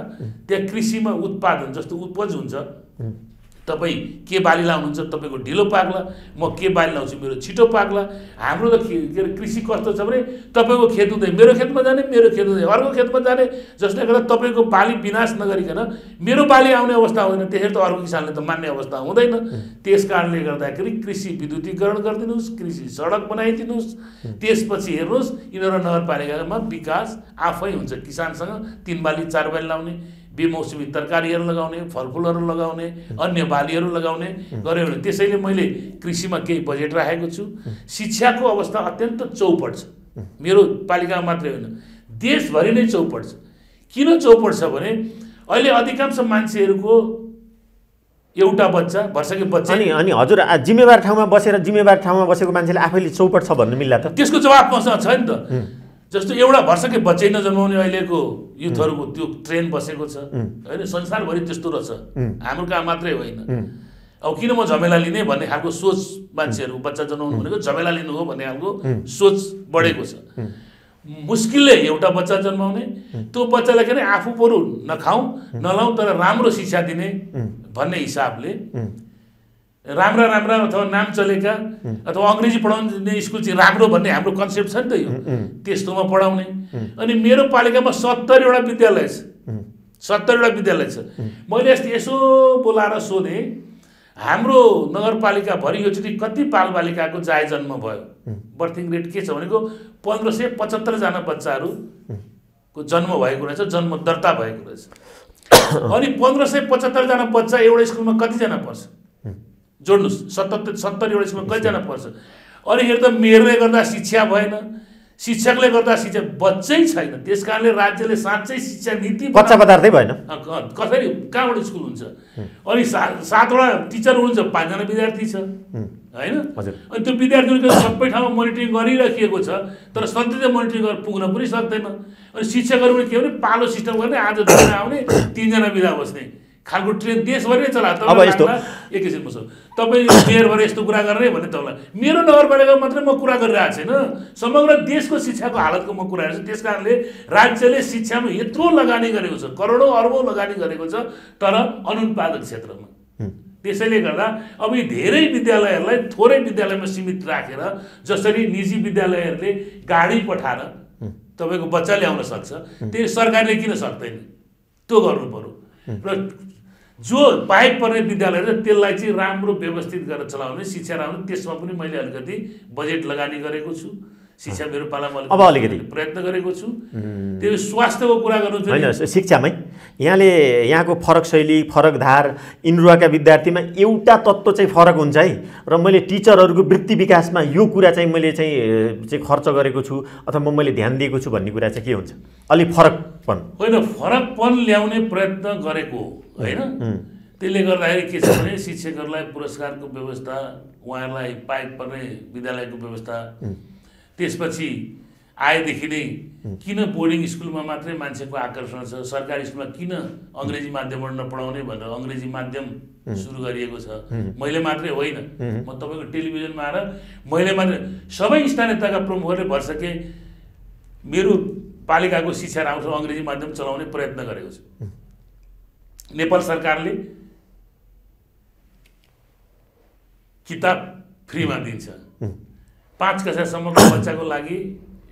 त्यहाँ कृषिमा उत्पादन जस्तो उपज हुन्छ। तपाईँ के बाली लाउनुहुन्छ, तपाईँको ढिलो पाक्ला, म के बाली लाउँछु मेरो छिटो पाक्ला। हाम्रो त के अरे कृषि कस्तो छ भने तपाईँको खेत हुँदै मेरो खेतमा जाने, मेरो खेत हुँदै अर्को खेतमा जाने, जसले गर्दा तपाईँको बाली विनाश नगरिकन मेरो बाली आउने अवस्था हुँदैन। त्यसरी त अर्को किसानले त मान्ने अवस्था हुँदैन। त्यस कारणले गर्दाखेरि कृषि विद्युतीकरण गरिदिनुहोस्, कृषि सडक बनाइदिनुहोस्। त्यसपछि हेर्नुहोस्, यिनीहरू नगरपालिकामा विकास आफै हुन्छ। किसानसँग 3 बाली 4 बाली लाउने, बेमौसमी तरकारीहरू लगाउने, फलफुलहरू लगाउने, अन्य बालीहरू लगाउने गऱ्यो भने त्यसैले मैले कृषिमा केही बजेट राखेको छु। शिक्षाको अवस्था अत्यन्त चौपट छ, मेरो पालिकामा मात्रै होइन देशभरि नै चौपट छ। किन चौपट छ भने अहिले अधिकांश मान्छेहरूको एउटा बच्चा भर्सके बच्चा अनि हजुर जिम्मेवार ठाउँमा बसेको मान्छेले आफैले चौपट छ भन्नु मिल्ला त? त्यसको जवाब मसँग छैन त। जस्तो एउटा भर्सके बच्चै नजन्माउने अहिलेको युथहरूको त्यो ट्रेन बसेको छ होइन, संसारभरि त्यस्तो रहेछ, हाम्रो कहाँ मात्रै होइन। अब किन म झमेला लिने भन्ने खालको सोच मान्छेहरू, बच्चा जन्माउनु भनेको झमेला लिनु हो भन्ने खालको सोच बढेको छ। मुस्किलले एउटा बच्चा जन्माउने, त्यो बच्चालाई के अरे आफू बरु नखाउँ नलाउँ तर राम्रो शिक्षा दिने भन्ने हिसाबले राम्रा अथवा नाम चलेका अथवा अङ्ग्रेजी पढाउने स्कुल चाहिँ राम्रो भन्ने हाम्रो कन्सेप्ट छ नि त यो, त्यस्तोमा पढाउने। अनि मेरो पालिकामा 70 वटा विद्यालय छ, 70 वटा विद्यालय छ। मैले यसो बोलाएर सोधेँ हाम्रो नगरपालिकाभरि योचोटि कति बालबालिकाको जायज जन्म भयो, बर्थिङ रेट के छ भनेको 1575 जना बच्चाहरूको जन्म भएको रहेछ, जन्म दर्ता भएको रहेछ। अनि 1575 जना बच्चा एउटा स्कुलमा कतिजना पर्छ जोड्नुहोस्, 70 एउटा स्कुलमा कतिजना पर्छ? अनि हेर त मेयरले गर्दा शिक्षा भएन, शिक्षकले गर्दा शिक्षा बच्चै छैन। त्यस कारणले राज्यले साँच्चै शिक्षा नीति बच्चा पदार्थै भएन। कसरी कहाँबाट स्कुल हुन्छ? अनि 7 वटा टिचर हुनुहुन्छ, 5 जना विद्यार्थी छ होइन। अनि त्यो विद्यार्थीहरूको सबै ठाउँमा मोनिटरिङ गरिराखिएको छ तर सधैँ मोनिटरिङ गरेर पुग्न पनि सक्दैन। अनि शिक्षकहरू पनि के भने पालो सिस्टम गर्ने, आज 2 जना आउने 3 जना बिदा बस्ने खालको ट्रेन देशभरि नै चला। अब यस्तो एकैछिनमा छ तपाईँ मेयरभरि यस्तो कुरा गर्ने भने तपाईँलाई मेरो नगरपालिकामा मात्रै म कुरा गरिरहेको छैन, समग्र देशको शिक्षाको हालतको म कुरा हेर्छु। त्यस कारणले राज्यले शिक्षामा यत्रो लगानी गरेको छ, करोडौँ अरबौँ लगानी गरेको छ तर अनुत्पादक क्षेत्रमा। त्यसैले गर्दा अब यी धेरै विद्यालयहरूलाई थोरै विद्यालयमा सीमित राखेर जसरी निजी विद्यालयहरूले गाडी पठाएर तपाईँको बच्चा ल्याउन सक्छ, त्यही सरकारले किन सक्दैन? त्यो गर्नु पर्यो। र जो बाहेक पर्ने विद्यालय छ त्यसलाई चाहिँ राम्रो व्यवस्थित गरेर चलाउने, शिक्षा राम्रो, त्यसमा पनि मैले अलिकति बजेट लगानी गरेको छु। शिक्षा मेरो पालामा अब अलिकति प्रयत्न गरेको छु। त्यो स्वास्थ्यको कुरा गर्नु होइन, शिक्षामै यहाँले यहाँको फरक शैली, फरक धार, इनरुवाका विद्यार्थीमा एउटा तत्त्व चाहिँ फरक हुन्छ है। र मैले टिचरहरूको वृत्ति विकासमा यो कुरा चाहिँ मैले चाहिँ खर्च गरेको छु अथवा मैले ध्यान दिएको छु भन्ने कुरा चाहिँ के हुन्छ? अलि फरकपन होइन, फरकपन ल्याउने प्रयत्न गरेको होइन। त्यसले गर्दाखेरि के छ भने शिक्षकहरूलाई पुरस्कारको व्यवस्था, उहाँहरूलाई बाहेक पर्ने विद्यालयको व्यवस्था, त्यसपछि आएदेखि नै किन बोर्डिङ स्कुलमा मात्रै मान्छेको आकर्षण छ, सरकारी स्कुलमा किन अङ्ग्रेजी माध्यमबाट नपढाउने भनेर अङ्ग्रेजी माध्यम सुरु गरिएको छ। मैले मात्रै होइन, म तपाईँको टेलिभिजनमा आएर मैले मात्रै सबै स्थानीय तहका प्रमुखहरूले भर्सके मेरो पालिकाको शिक्षा राम्रो अङ्ग्रेजी माध्यम चलाउने प्रयत्न गरेको छु। नेपाल सरकारले किताब फ्रीमा दिन्छ, 5 कक्षासम्मको बच्चाको लागि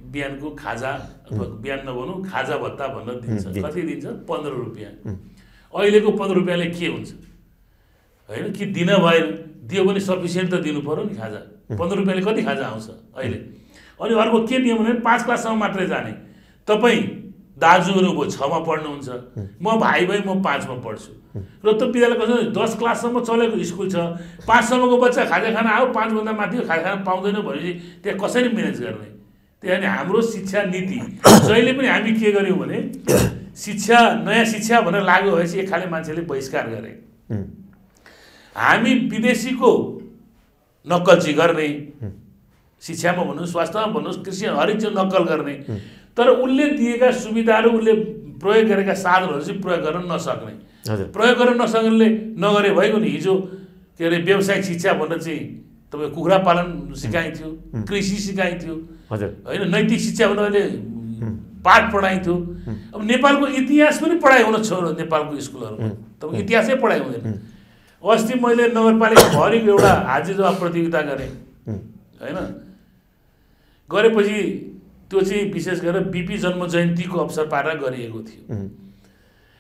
बिहानको खाजा अथवा बिहान नभनौँ खाजा भत्ता भनेर दिन्छ। कति दिन्छ? 15 रुपियाँ। अहिलेको 15 रुपियाँले के हुन्छ होइन कि दिन भएन, दियो भने सफिसियन्ट त दिनु पर्यो नि खाजा। 15 रुपियाँले कति खाजा आउँछ अहिले? अनि अर्को के नियम भने 5 क्लाससम्म मात्रै जाने। तपाईँ दाजुहरू भयो 6मा पढ्नुहुन्छ, म भाइ म 5मा पढ्छु र त्यो विद्यालय कसरी 10 क्लाससम्म चलेको स्कुल छ, 5सम्मको बच्चा खाजा खान आयो, 5भन्दा माथि खाजा खान पाउँदैन भनेपछि त्यहाँ कसरी म्यानेज गर्ने? त्यहाँदेखि हाम्रो शिक्षा नीति जहिले पनि हामी के गर्यौँ भने शिक्षा नयाँ शिक्षा भनेर लागु भएपछि एक खाले मान्छेले बहिष्कार गरे। हामी विदेशीको नक्कलची गर्ने, शिक्षामा भन्नुहोस्, स्वास्थ्यमा भन्नुहोस्, कृषि हरेक चिज नक्कल गर्ने, तर उसले दिएका सुविधाहरू, उसले प्रयोग गरेका साधनहरू चाहिँ प्रयोग गर्न नसक्ने। प्रयोग गर्न नसक्नेले नगरे भइगयो नि। हिजो के अरे व्यावसायिक शिक्षा भनेर चाहिँ तपाईँ कुखुरा पालन सिकाइन्थ्यो, कृषि सिकाइन्थ्यो होइन, नैतिक शिक्षा भनेर अहिले पाठ पढाइन्थ्यो। अब नेपालको इतिहास पनि पढाइ हुन छोड्यो नेपालको स्कुलहरूमा, तपाईँ इतिहासै पढाइ हुँदैन। अस्ति मैले नगरपालिकाभरिको एउटा हाजिर जवाब प्रतियोगिता गरेँ होइन, गरेपछि त्यो चाहिँ विशेष गरेर बिपी जन्म जयन्तीको अवसर पारेर गरिएको थियो।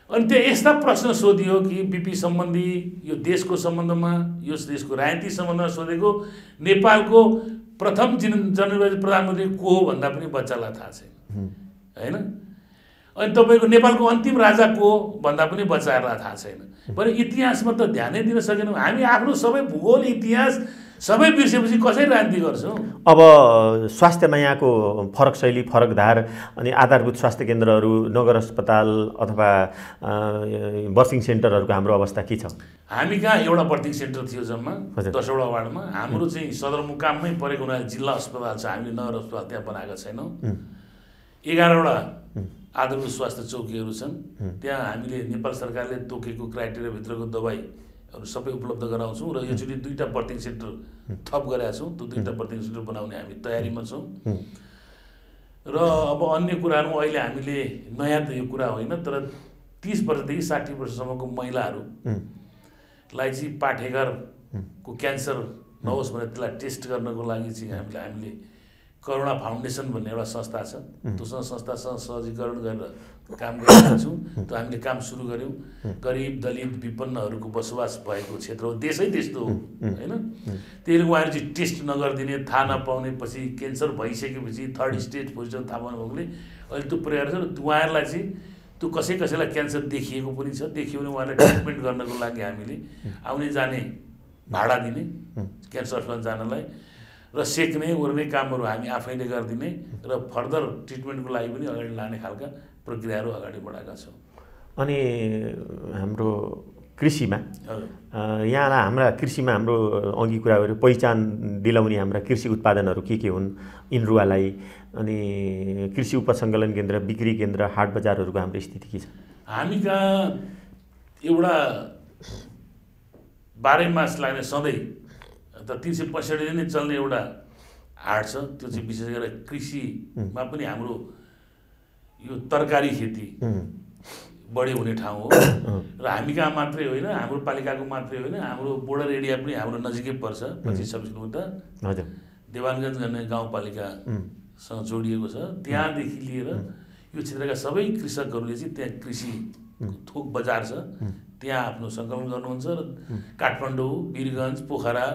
अनि त्यहाँ यस्ता प्रश्न सोधियो कि बिपी सम्बन्धी, यो देशको सम्बन्धमा, यो देशको राजनीतिक सम्बन्धमा सोधेको। नेपालको प्रथम जननिर्वाचित प्रधानमन्त्री को हो भन्दा पनि बच्चालाई थाहा छैन होइन। अनि तपाईँको नेपालको अन्तिम राजा को भन्दा पनि बचाएर थाहा छैन। भने इतिहासमा त ध्यानै दिन सकेनौँ हामी। आफ्नो सबै भूगोल इतिहास सबै बिर्सेपछि कसरी राजनीति गर्छौँ? अब स्वास्थ्यमा यहाँको फरक शैली, फरक धार अनि आधारभूत स्वास्थ्य केन्द्रहरू, नगर अस्पताल अथवा बर्थिङ सेन्टरहरूको हाम्रो अवस्था के छ? हामी कहाँ एउटा बर्थिङ सेन्टर थियो जम्मा 10वटा वार्डमा। हाम्रो चाहिँ सदरमुकाममै परेको हुनाले जिल्ला अस्पताल छ, हामीले नगर अस्पताल त्यहाँ बनाएका छैनौँ। 11वटा आधारभूत स्वास्थ्य चौकीहरू छन्, त्यहाँ हामीले नेपाल सरकारले तोकेको क्राइटेरियाभित्रको दबाईहरू सबै उपलब्ध गराउँछौँ र योचोटि 2टा बर्थिङ सेन्टर थप गरेका छौँ। त्यो 2टा बर्थिङ सेन्टर बनाउने हामी तयारीमा छौँ। र अब अन्य कुराहरूमा अहिले हामीले नयाँ त यो कुरा होइन, तर 30 वर्षदेखि 60 वर्षसम्मको महिलाहरूलाई चाहिँ पाठेघरको क्यान्सर नहोस् भनेर त्यसलाई टेस्ट गर्नको लागि चाहिँ हामीले करुणा फाउन्डेसन भन्ने एउटा संस्था छ, त्यो संस्थासँग सहजीकरण गरेर काम गरिरहेका छौँ। त्यो हामीले काम सुरु गऱ्यौँ। गरिब दलित विपन्नहरूको बसोबास भएको क्षेत्र हो, देशै त्यस्तो हो होइन। त्यसले उहाँहरू चाहिँ टेस्ट नगरिदिने, थाहा नपाउने, पछि क्यान्सर भइसकेपछि 3rd स्टेज पोजिसन थाहा पाउनु भएकोले अहिले त्यो प्रयास छ। उहाँहरूलाई चाहिँ त्यो कसैलाई क्यान्सर देखिएको पनि छ, देखियो भने उहाँलाई ट्रिटमेन्ट गर्नको लागि हामीले आउने जाने भाडा दिने, क्यान्सर अस्पताल जानलाई र सेक्ने ओर्ने कामहरू हामी आफैले गरिदिने र फर्दर ट्रिटमेन्टको लागि पनि अगाडि लाने खालका प्रक्रियाहरू अगाडि बढाएका छौँ। अनि हाम्रो कृषिमा यहाँलाई हाम्रा कृषिमा हाम्रो अघि कुरा गऱ्यो पहिचान दिलाउने हाम्रा कृषि उत्पादनहरू के हुन् इनरुवालाई, अनि कृषि उपसङ्कलन केन्द्र, बिक्री केन्द्र, हाट बजारहरूको हाम्रो स्थिति के छ? हामी कहाँ एउटा 12 मास लाग्ने सधैँ त 365 दिन नै चल्ने एउटा हाट छ। त्यो चाहिँ विशेष गरेर कृषिमा पनि हाम्रो यो तरकारी खेती बढी हुने ठाउँ हो। र हामी कहाँ मात्रै होइन, हाम्रो पालिकाको मात्रै होइन, हाम्रो बोर्डर एरिया पनि हाम्रो नजिकै पर्छ, 25-26 किलोमिटर। हजुर, देवानगञ्ज भन्ने गाउँपालिकासँग जोडिएको छ। त्यहाँदेखि लिएर यो क्षेत्रका सबै कृषकहरूले चाहिँ त्यहाँ कृषि थोक बजार छ, त्यहाँ आफ्नो सङ्कलन गर्नुहुन्छ र काठमाडौँ, वीरगञ्ज, पोखरा,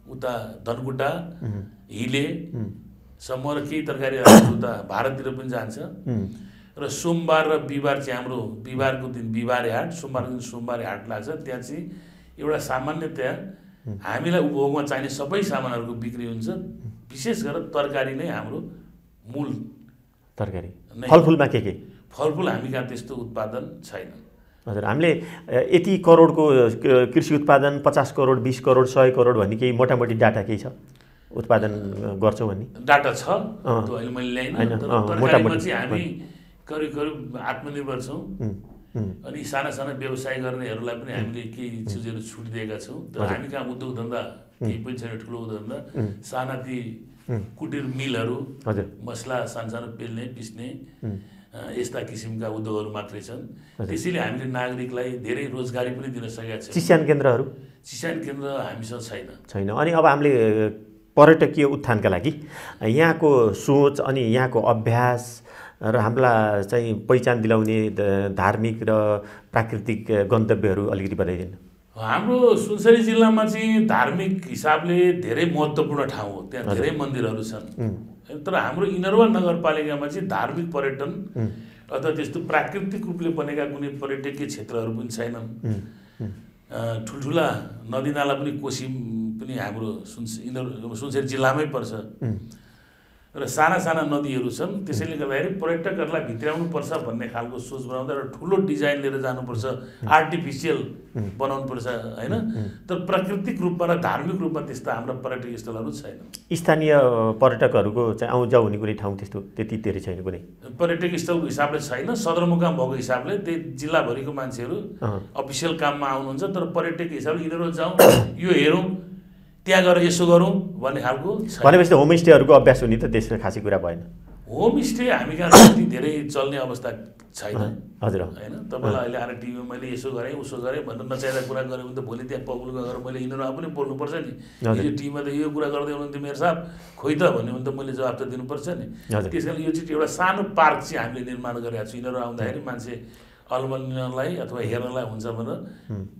उता धनकुटा, हिलेसम्म र केही तरकारी उता भारततिर पनि जान्छ। र सोमबार र बिहिबार चाहिँ हाम्रो बिहिबारको दिन बिहिबारे हाट, सोमबारको दिन सोमबारे हाट लाग्छ। त्यहाँ चाहिँ एउटा सामान्यतया हामीलाई उपभोगमा चाहिने सबै सामानहरूको बिक्री हुन्छ। विशेष गरेर तरकारी नै हाम्रो मूल तरकारी। फलफुलमा के? फलफुल हामी कहाँ त्यस्तो उत्पादन छैन। हजुर, हामीले यति करोडको कृषि उत्पादन 50 करोड, 20 करोड, 100 करोड भन्ने केही मोटामोटी डाटा केही छ उत्पादन गर्छौँ भन्ने? डाटा छ, त्यो अहिले मैले ल्याइनँ। तरकारीमा चाहिँ हामी करिब आत्मनिर्भर छौँ। अनि साना व्यवसाय गर्नेहरूलाई पनि हामीले केही चिजहरू छुट दिएका छौँ। तर हामी कहाँ उद्योग धन्दा केही पनि छैन, ठुलो उद्योग धन्दा। साना ती कुटीर मिलहरू, मसला सानो पेल्ने पिस्ने यस्ता किसिमका उद्योगहरू मात्रै छन्। त्यसैले हामीले नागरिकलाई धेरै रोजगारी पनि दिन सकेका छौँ। चिस्यान केन्द्रहरू? चिस्यान केन्द्र हामीसँग छैन। अनि अब हामीले पर्यटकीय उत्थानका लागि यहाँको सोच अनि यहाँको अभ्यास र हामीलाई चाहिँ पहिचान दिलाउने धार्मिक र प्राकृतिक गन्तव्यहरू अलिकति बताइदिनु। हाम्रो सुनसरी जिल्लामा चाहिँ धार्मिक हिसाबले धेरै महत्त्वपूर्ण ठाउँ हो, त्यहाँ धेरै मन्दिरहरू छन्। तर हाम्रो इनरवा नगरपालिकामा चाहिँ धार्मिक पर्यटन अथवा त्यस्तो प्राकृतिक रूपले बनेका कुनै पर्यटकीय क्षेत्रहरू पनि छैनन्। ठुल्ठुला नदीनाला पनि कोशी पनि हाम्रो सुनसरी जिल्लामै पर्छ र साना नदीहरू छन्। त्यसैले गर्दाखेरि पर्यटकहरूलाई भित्राउनुपर्छ भन्ने खालको सोच बनाउँदा र ठुलो डिजाइन लिएर जानुपर्छ, आर्टिफिसियल बनाउनुपर्छ होइन। तर प्राकृतिक रूपमा र धार्मिक रूपमा त्यस्ता हाम्रा पर्यटकीय स्थलहरू छैन। स्थानीय पर्यटकहरूको चाहिँ आउजाउ हुने कुनै ठाउँ त्यति धेरै छैन कुनै पर्यटकीय स्थलको हिसाबले छैन। सदरमुकाम भएको हिसाबले त्यही जिल्लाभरिको मान्छेहरू अफिसियल काममा आउनुहुन्छ, तर पर्यटकीय हिसाबले यिनीहरू जाउँ, यो हेरौँ, त्यहाँ गएर यसो गरौँ भन्ने खालको भनेपछि होमस्टेहरूको अभ्यास हुने त त्यसमा खासै कुरा भएन। होमस्टे हामी कहाँ त्यति धेरै चल्ने अवस्था छैन। हजुर होइन, तपाईँलाई अहिले आएर टिभीमा मैले यसो गरेँ उसो गरेँ भनेर नचाहिँदा कुरा गऱ्यो भने त भोलि त्यहाँ पब्लिकमा गएर मैले यिनीहरू पनि बोल्नुपर्छ नि। यो टिभीमा त यो कुरा गर्दै हुनुहुन्थ्यो मेरो साहब, खोइ त भन्यो भने त मैले जवाब त दिनुपर्छ नि। त्यस कारण यो चाहिँ एउटा सानो पार्क चाहिँ हामीले निर्माण गरेका छौँ। यिनीहरू आउँदाखेरि मान्छे अल्मल्नलाई अथवा हेर्नलाई हुन्छ भनेर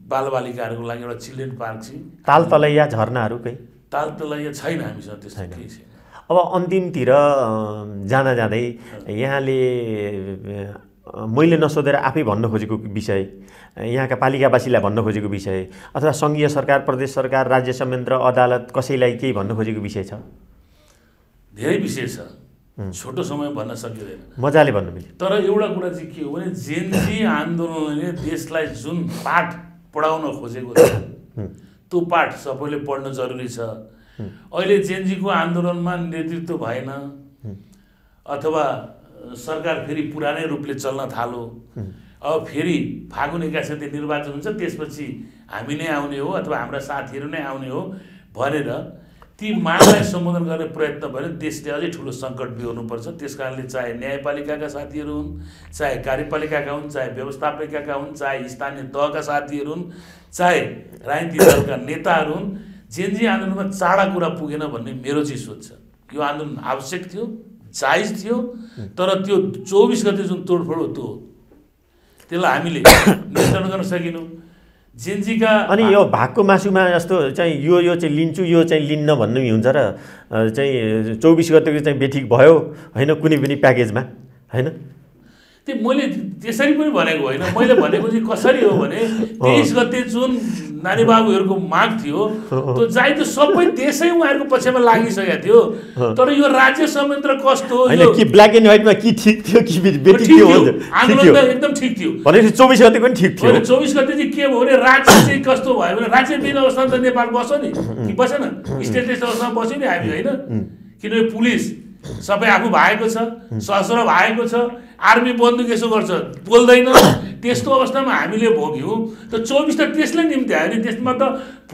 बालबालिकाहरूको लागि एउटा चिल्ड्रेन पार्क चाहिँ। तालतलैया झरनाहरू केही? तालतलैया छैन हामीसँग, त्यस्तो केही छैन। अब अन्तिमतिर जाँदै यहाँले मैले नसोधेर आफै भन्न खोजेको विषय, यहाँका पालिकावासीलाई भन्न खोजेको विषय, अथवा सङ्घीय सरकार, प्रदेश सरकार, राज्य संयन्त्र, अदालत कसैलाई केही भन्न खोजेको विषय छ? धेरै विषय छ, छोटो समय भन्न सकिँदैन, मजाले भन्नु मिल्यो। तर एउटा कुरा चाहिँ के हो भने जेनजी आन्दोलनले देशलाई जुन पाठ पढाउन खोजेको छ त्यो पाठ सबैले पढ्नु जरुरी छ। अहिले जेनजीको आन्दोलनमा नेतृत्व भएन अथवा सरकार फेरि पुरानै रूपले चल्न थाल्यो, अब फेरि फागुन 21 गते निर्वाचन हुन्छ, त्यसपछि हामी नै आउने हो अथवा हाम्रा साथीहरू नै आउने हो भनेर ती मागलाई सम्बोधन गर्ने प्रयत्न भयो भने देशले अझै ठुलो सङ्कट बिहोर्नुपर्छ। त्यस कारणले चाहे न्यायपालिकाका साथीहरू हुन्, चाहे कार्यपालिकाका हुन्, चाहे व्यवस्थापिकाका हुन्, चाहे स्थानीय तहका साथीहरू हुन्, चाहे राजनीतिक दलका नेताहरू हुन्, जेनजी आन्दोलनमा चाँडा कुरा पुगेन भन्ने मेरो चाहिँ सोच छ। यो आन्दोलन आवश्यक थियो, जायज थियो, तर त्यो 24 गते जुन तोडफोड हो त्यसलाई हामीले नियन्त्रण गर्न सकेनौँ। जेनजीका अनि यो भागको मासुमा जस्तो चाहिँ यो चाहिँ लिन्छु, यो चाहिँ लिन्न भन्ने हुन्छ र चाहिँ 24 गतेको चाहिँ बेठिक भयो होइन कुनै पनि प्याकेजमा, होइन? त्यो मैले त्यसरी पनि भनेको होइन। मैले भनेको चाहिँ कसरी हो भने 23 गते जुन नानी बाबुहरूको माग थियो त्यो जाइ त सबै देशै उहाँहरूको पक्षमा लागिसकेको थियो, तर यो राज्य संयन्त्र कस्तो होइन कि ब्ल्याक एन्ड व्हाइटमा कि ठिक थियो कि बेठिक थियो? आन्दोलन त एकदम ठिक थियो। भनेपछि 24 गते पनि ठिक थियो। 24 गते चाहिँ के भयो भने राज्य चाहिँ कस्तो भयो भने राज्यविहीन अवस्थामा त नेपाल बस्यो नि कि बसेन? स्टेटलेस अवस्थामा बस्यो नि हामी, होइन? किनभने पुलिस सबै आफू भएको छ, सशस्त्र भएको छ, आर्मी बन्दुक यसो गर्छ बोल्दैन, त्यस्तो अवस्थामा हामीले भोग्यौँ। त 24 त त्यसले निम्ति आयो नि। त्यसमा त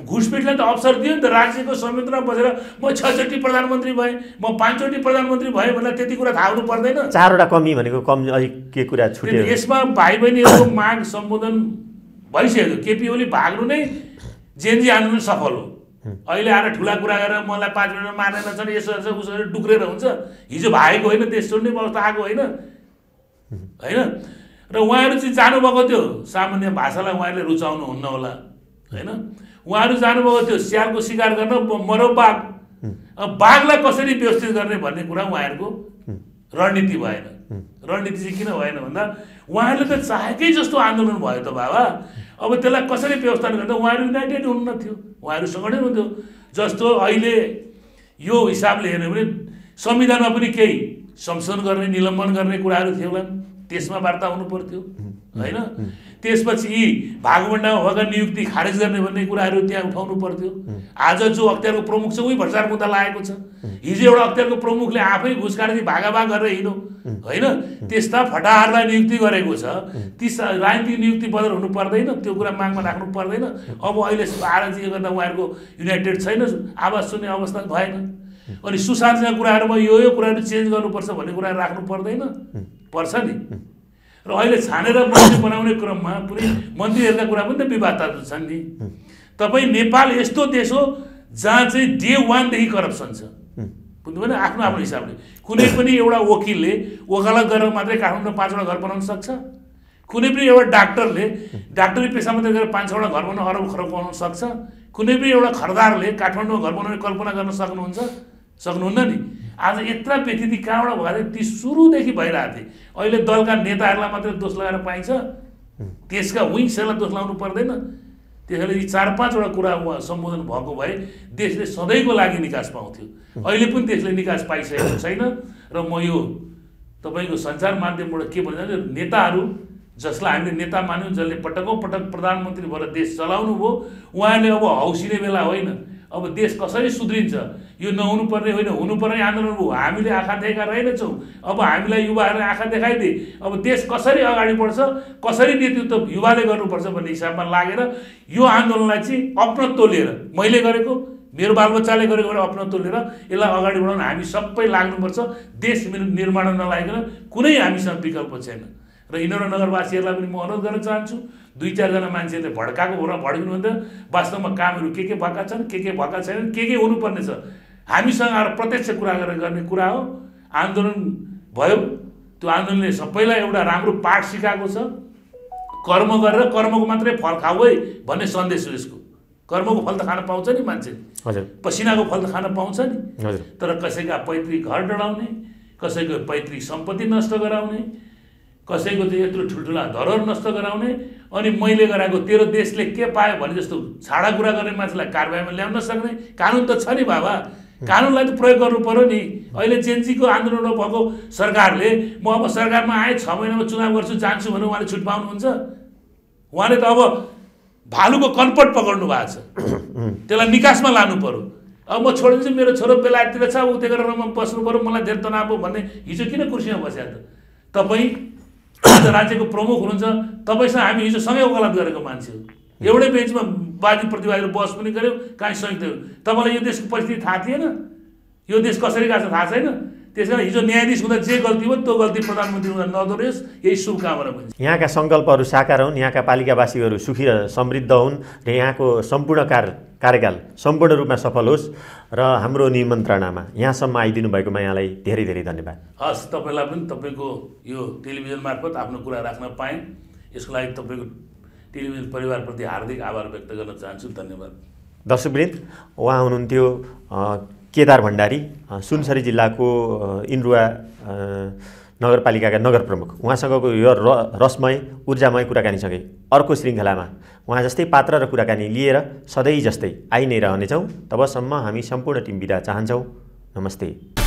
घुसपेटलाई त अवसर दियो नि त। राज्यको संयन्त्रमा बसेर म 6 चोटि प्रधानमन्त्री भएँ, म 5 चोटि प्रधानमन्त्री भएँ भनेर त्यति कुरा थाहा हुनु पर्दैन? 4वटा कमी भनेको कम अझै के कुरा छुट्यो? यसमा भाइ बहिनीहरूको माग सम्बोधन भइसक्यो। केपी ओली भाग्नु नै जेनजी आन्दोलन सफल हो। अहिले आएर ठुला कुरा गरेर मलाई 5 मिनटमा मार्ने नछन्, यसो उसो डुक्रेर हुन्छ। हिजो भागेको होइन, देश छोड्ने अवस्था आएको होइन, होइन? र उहाँहरू चाहिँ जानुभएको थियो, सामान्य भाषालाई उहाँहरूले रुचाउनुहुन्न होला, होइन? उहाँहरू जानुभएको थियो स्यालको शिकार गर्न, मरौ बाघ। बाघलाई कसरी व्यवस्थित गर्ने भन्ने कुरा उहाँहरूको रणनीति भएन। रणनीति चाहिँ किन भएन भन्दा उहाँहरूले त चाहेकै जस्तो आन्दोलन भयो त बाबा। अब त्यसलाई कसरी व्यवस्थापन गर्दा उहाँहरू युनाइटेड हुनु थियो, उहाँहरू सङ्गठन हुन्थ्यो। जस्तो अहिले यो हिसाबले हेर्ने भने संविधानमा पनि केही संशोधन गर्ने, निलम्बन गर्ने कुराहरू थियो होला, त्यसमा वार्ता हुनु पर्थ्यो, होइन? त्यसपछि यी भागभण्डामा भएका नियुक्ति खारेज गर्ने भन्ने कुराहरू त्यहाँ उठाउनु पर्थ्यो। आज जो अख्तियारको प्रमुख छ उही भ्रष्टाचार मुद्दा लागेको छ। हिजो एउटा अख्तियारको प्रमुखले आफै घुस खारेजी भागाभाग गरेर हिँड्यो, होइन? त्यस्ता फटाहारलाई नियुक्ति गरेको छ, ती राजनीतिक नियुक्ति बदल हुनु पर्दैन, त्यो कुरा मागमा राख्नु पर्दैन। अब अहिले आरजी गर्दा उहाँहरूको युनाइटेड छैन, आवाज सुन्ने अवस्था भएन। अनि सुशासनका कुराहरूमा यो कुराहरू चेन्ज गर्नुपर्छ भन्ने कुराहरू राख्नु पर्दैन? पर्छ नि। र अहिले छानेर मन्त्री बनाउने क्रममा पुरै मन्त्रीहरूका कुरा पनि त विवादता छन् नि। तपाईँ नेपाल यस्तो देश हो जहाँ चाहिँ डे 1 देखि करप्सन छ, बुझ्नु भएन? आफ्नो आफ्नो हिसाबले कुनै पनि एउटा वकिलले वकालत गरेर मात्रै काठमाडौँमा 5वटा घर बनाउन सक्छ। कुनै पनि एउटा डाक्टरले डाक्टरी पेसा मात्रै गरेर 5-6वटा घर बनाउन अरब खरब बनाउन सक्छ। कुनै पनि एउटा खरदारले काठमाडौँमा घर बनाउने कल्पना गर्न सक्नुहुन्न नि। आज यत्रा व्यक्ति कहाँबाट भएर ती सुरुदेखि भइरहेको थिए। अहिले दलका नेताहरूलाई मात्रै दोष लगाएर पाइन्छ, त्यसका विङ्सहरूलाई दोष लगाउनु पर्दैन। त्यसैले यी 4-5वटा कुरा सम्बोधन भएको भए देशले सधैँको लागि निकास पाउँथ्यो। अहिले पनि देशले निकास पाइसकेको छैन। र म यो तपाईँको सञ्चार माध्यमबाट के भन्छ, नेताहरू जसलाई हामीले नेता मान्यौँ, जसले पटकौँ पटक प्रधानमन्त्री भएर देश चलाउनु भयो, उहाँले अब हौसिने बेला होइन। अब देश कसरी सुध्रिन्छ यो नहुनुपर्ने होइन, हुनुपर्ने आन्दोलन भयो। हामीले आँखा देखेका रहेनछौँ, अब हामीलाई युवाहरूले आँखा देखाइदिए। अब देश कसरी अगाडि बढ्छ, कसरी नेतृत्व युवाले गर्नुपर्छ भन्ने हिसाबमा लागेर यो आन्दोलनलाई चाहिँ अपनत्व लिएर, मैले गरेको, मेरो बालबच्चाले गरेको अपनत्व लिएर यसलाई अगाडि बढाउन हामी सबै लाग्नुपर्छ। देश निर्माण नलागिकन कुनै हामीसँग विकल्प छैन। र इनौरा नगरवासीहरूलाई पनि म अनुरोध गर्न चाहन्छु, 2-4जना मान्छेहरूले भड्काएको हो र भड्किनु भन्दा वास्तवमा कामहरू के भएका छन्, के भएका छैनन्, के हुनुपर्ने छ, हामीसँग आएर प्रत्यक्ष कुरा गरेर गर्ने कुरा हो। आन्दोलन भयो, त्यो आन्दोलनले सबैलाई एउटा राम्रो पाठ सिकाएको छ। कर्म गरेर कर्मको मात्रै फल खाऊ है भन्ने सन्देश हो यसको। कर्मको फल त खान पाउँछ नि मान्छे, पसिनाको फल त खान पाउँछ नि। तर कसैका पैतृक घर डढाउने, कसैको पैतृक सम्पत्ति नष्ट गराउने, कसैको चाहिँ यत्रो ठुल्ठुला धरोहर नष्ट गराउने अनि मैले गराएको तेरो देशले के पायो भने जस्तो छाडा कुरा गर्ने मान्छेलाई कारबाहीमा ल्याउन सक्ने कानुन त छ नि बाबा। कानुनलाई त प्रयोग गर्नु पर्यो नि। अहिले जेएनजीको आन्दोलन भएको सरकारले म अब सरकारमा आएँ 6 महिनामा चुनाव गर्छु जान्छु भने उहाँले छुट पाउनुहुन्छ? उहाँले त अब भालुको कन्पट पक्ड्नु भएको छ, त्यसलाई निकासमा लानु पर्यो। अब म छोडिदिन्छु, मेरो छोरो बेलायततिर छ, उतै गरेर म बस्नु पर्यो, मलाई धेरै तनाव हो भन्ने हिजो किन कुर्सीमा बस्या त? तपाईँ राज्यको प्रमुख हुनुहुन्छ, तपाईँसँग हामी हिजो सँगै वकालत गरेको मान्छे हो, एउटै बेन्चमा वादी प्रतिवादीहरू बस पनि गऱ्यो, काहीँ संयुक्त। तपाईँलाई यो देशको परिस्थिति थाहा थिएन? यो देश कसरी गएको छ थाहा छैन? त्यस कारण हिजो न्यायाधीश हुँदा जे गल्ती हो त्यो गल्ती प्रधानमन्त्री हुँदा नदोहोरियोस्, यही शुभकामना भन्छ। यहाँका सङ्कल्पहरू साकार हुन्, यहाँका पालिकावासीहरू सुखी र समृद्ध हुन् र यहाँको सम्पूर्ण कार्यकाल सम्पूर्ण रूपमा सफल होस् र हाम्रो निमन्त्रणामा यहाँसम्म आइदिनु भएकोमा यहाँलाई धेरै धेरै धन्यवाद। हस्, तपाईँलाई पनि तपाईँको यो टेलिभिजन मार्फत आफ्नो कुरा राख्न पाएँ, यसको लागि तपाईँको टेलिभिजन परिवारप्रति हार्दिक आभार व्यक्त गर्न चाहन्छु। धन्यवाद। दर्शकवृन्द, उहाँ हुनुहुन्थ्यो केदार भण्डारी, सुनसरी जिल्लाको इन्द्रुवा नगरपालिकाका नगर प्रमुख। उहाँसँगको यो रसमय ऊर्जामय कुराकानीसँगै अर्को श्रृङ्खलामा उहाँ जस्तै पात्र र कुराकानी लिएर सधैँ जस्तै आइ नै रहनेछौँ। तबसम्म हामी सम्पूर्ण टिम बिदा चाहन्छौँ। नमस्ते।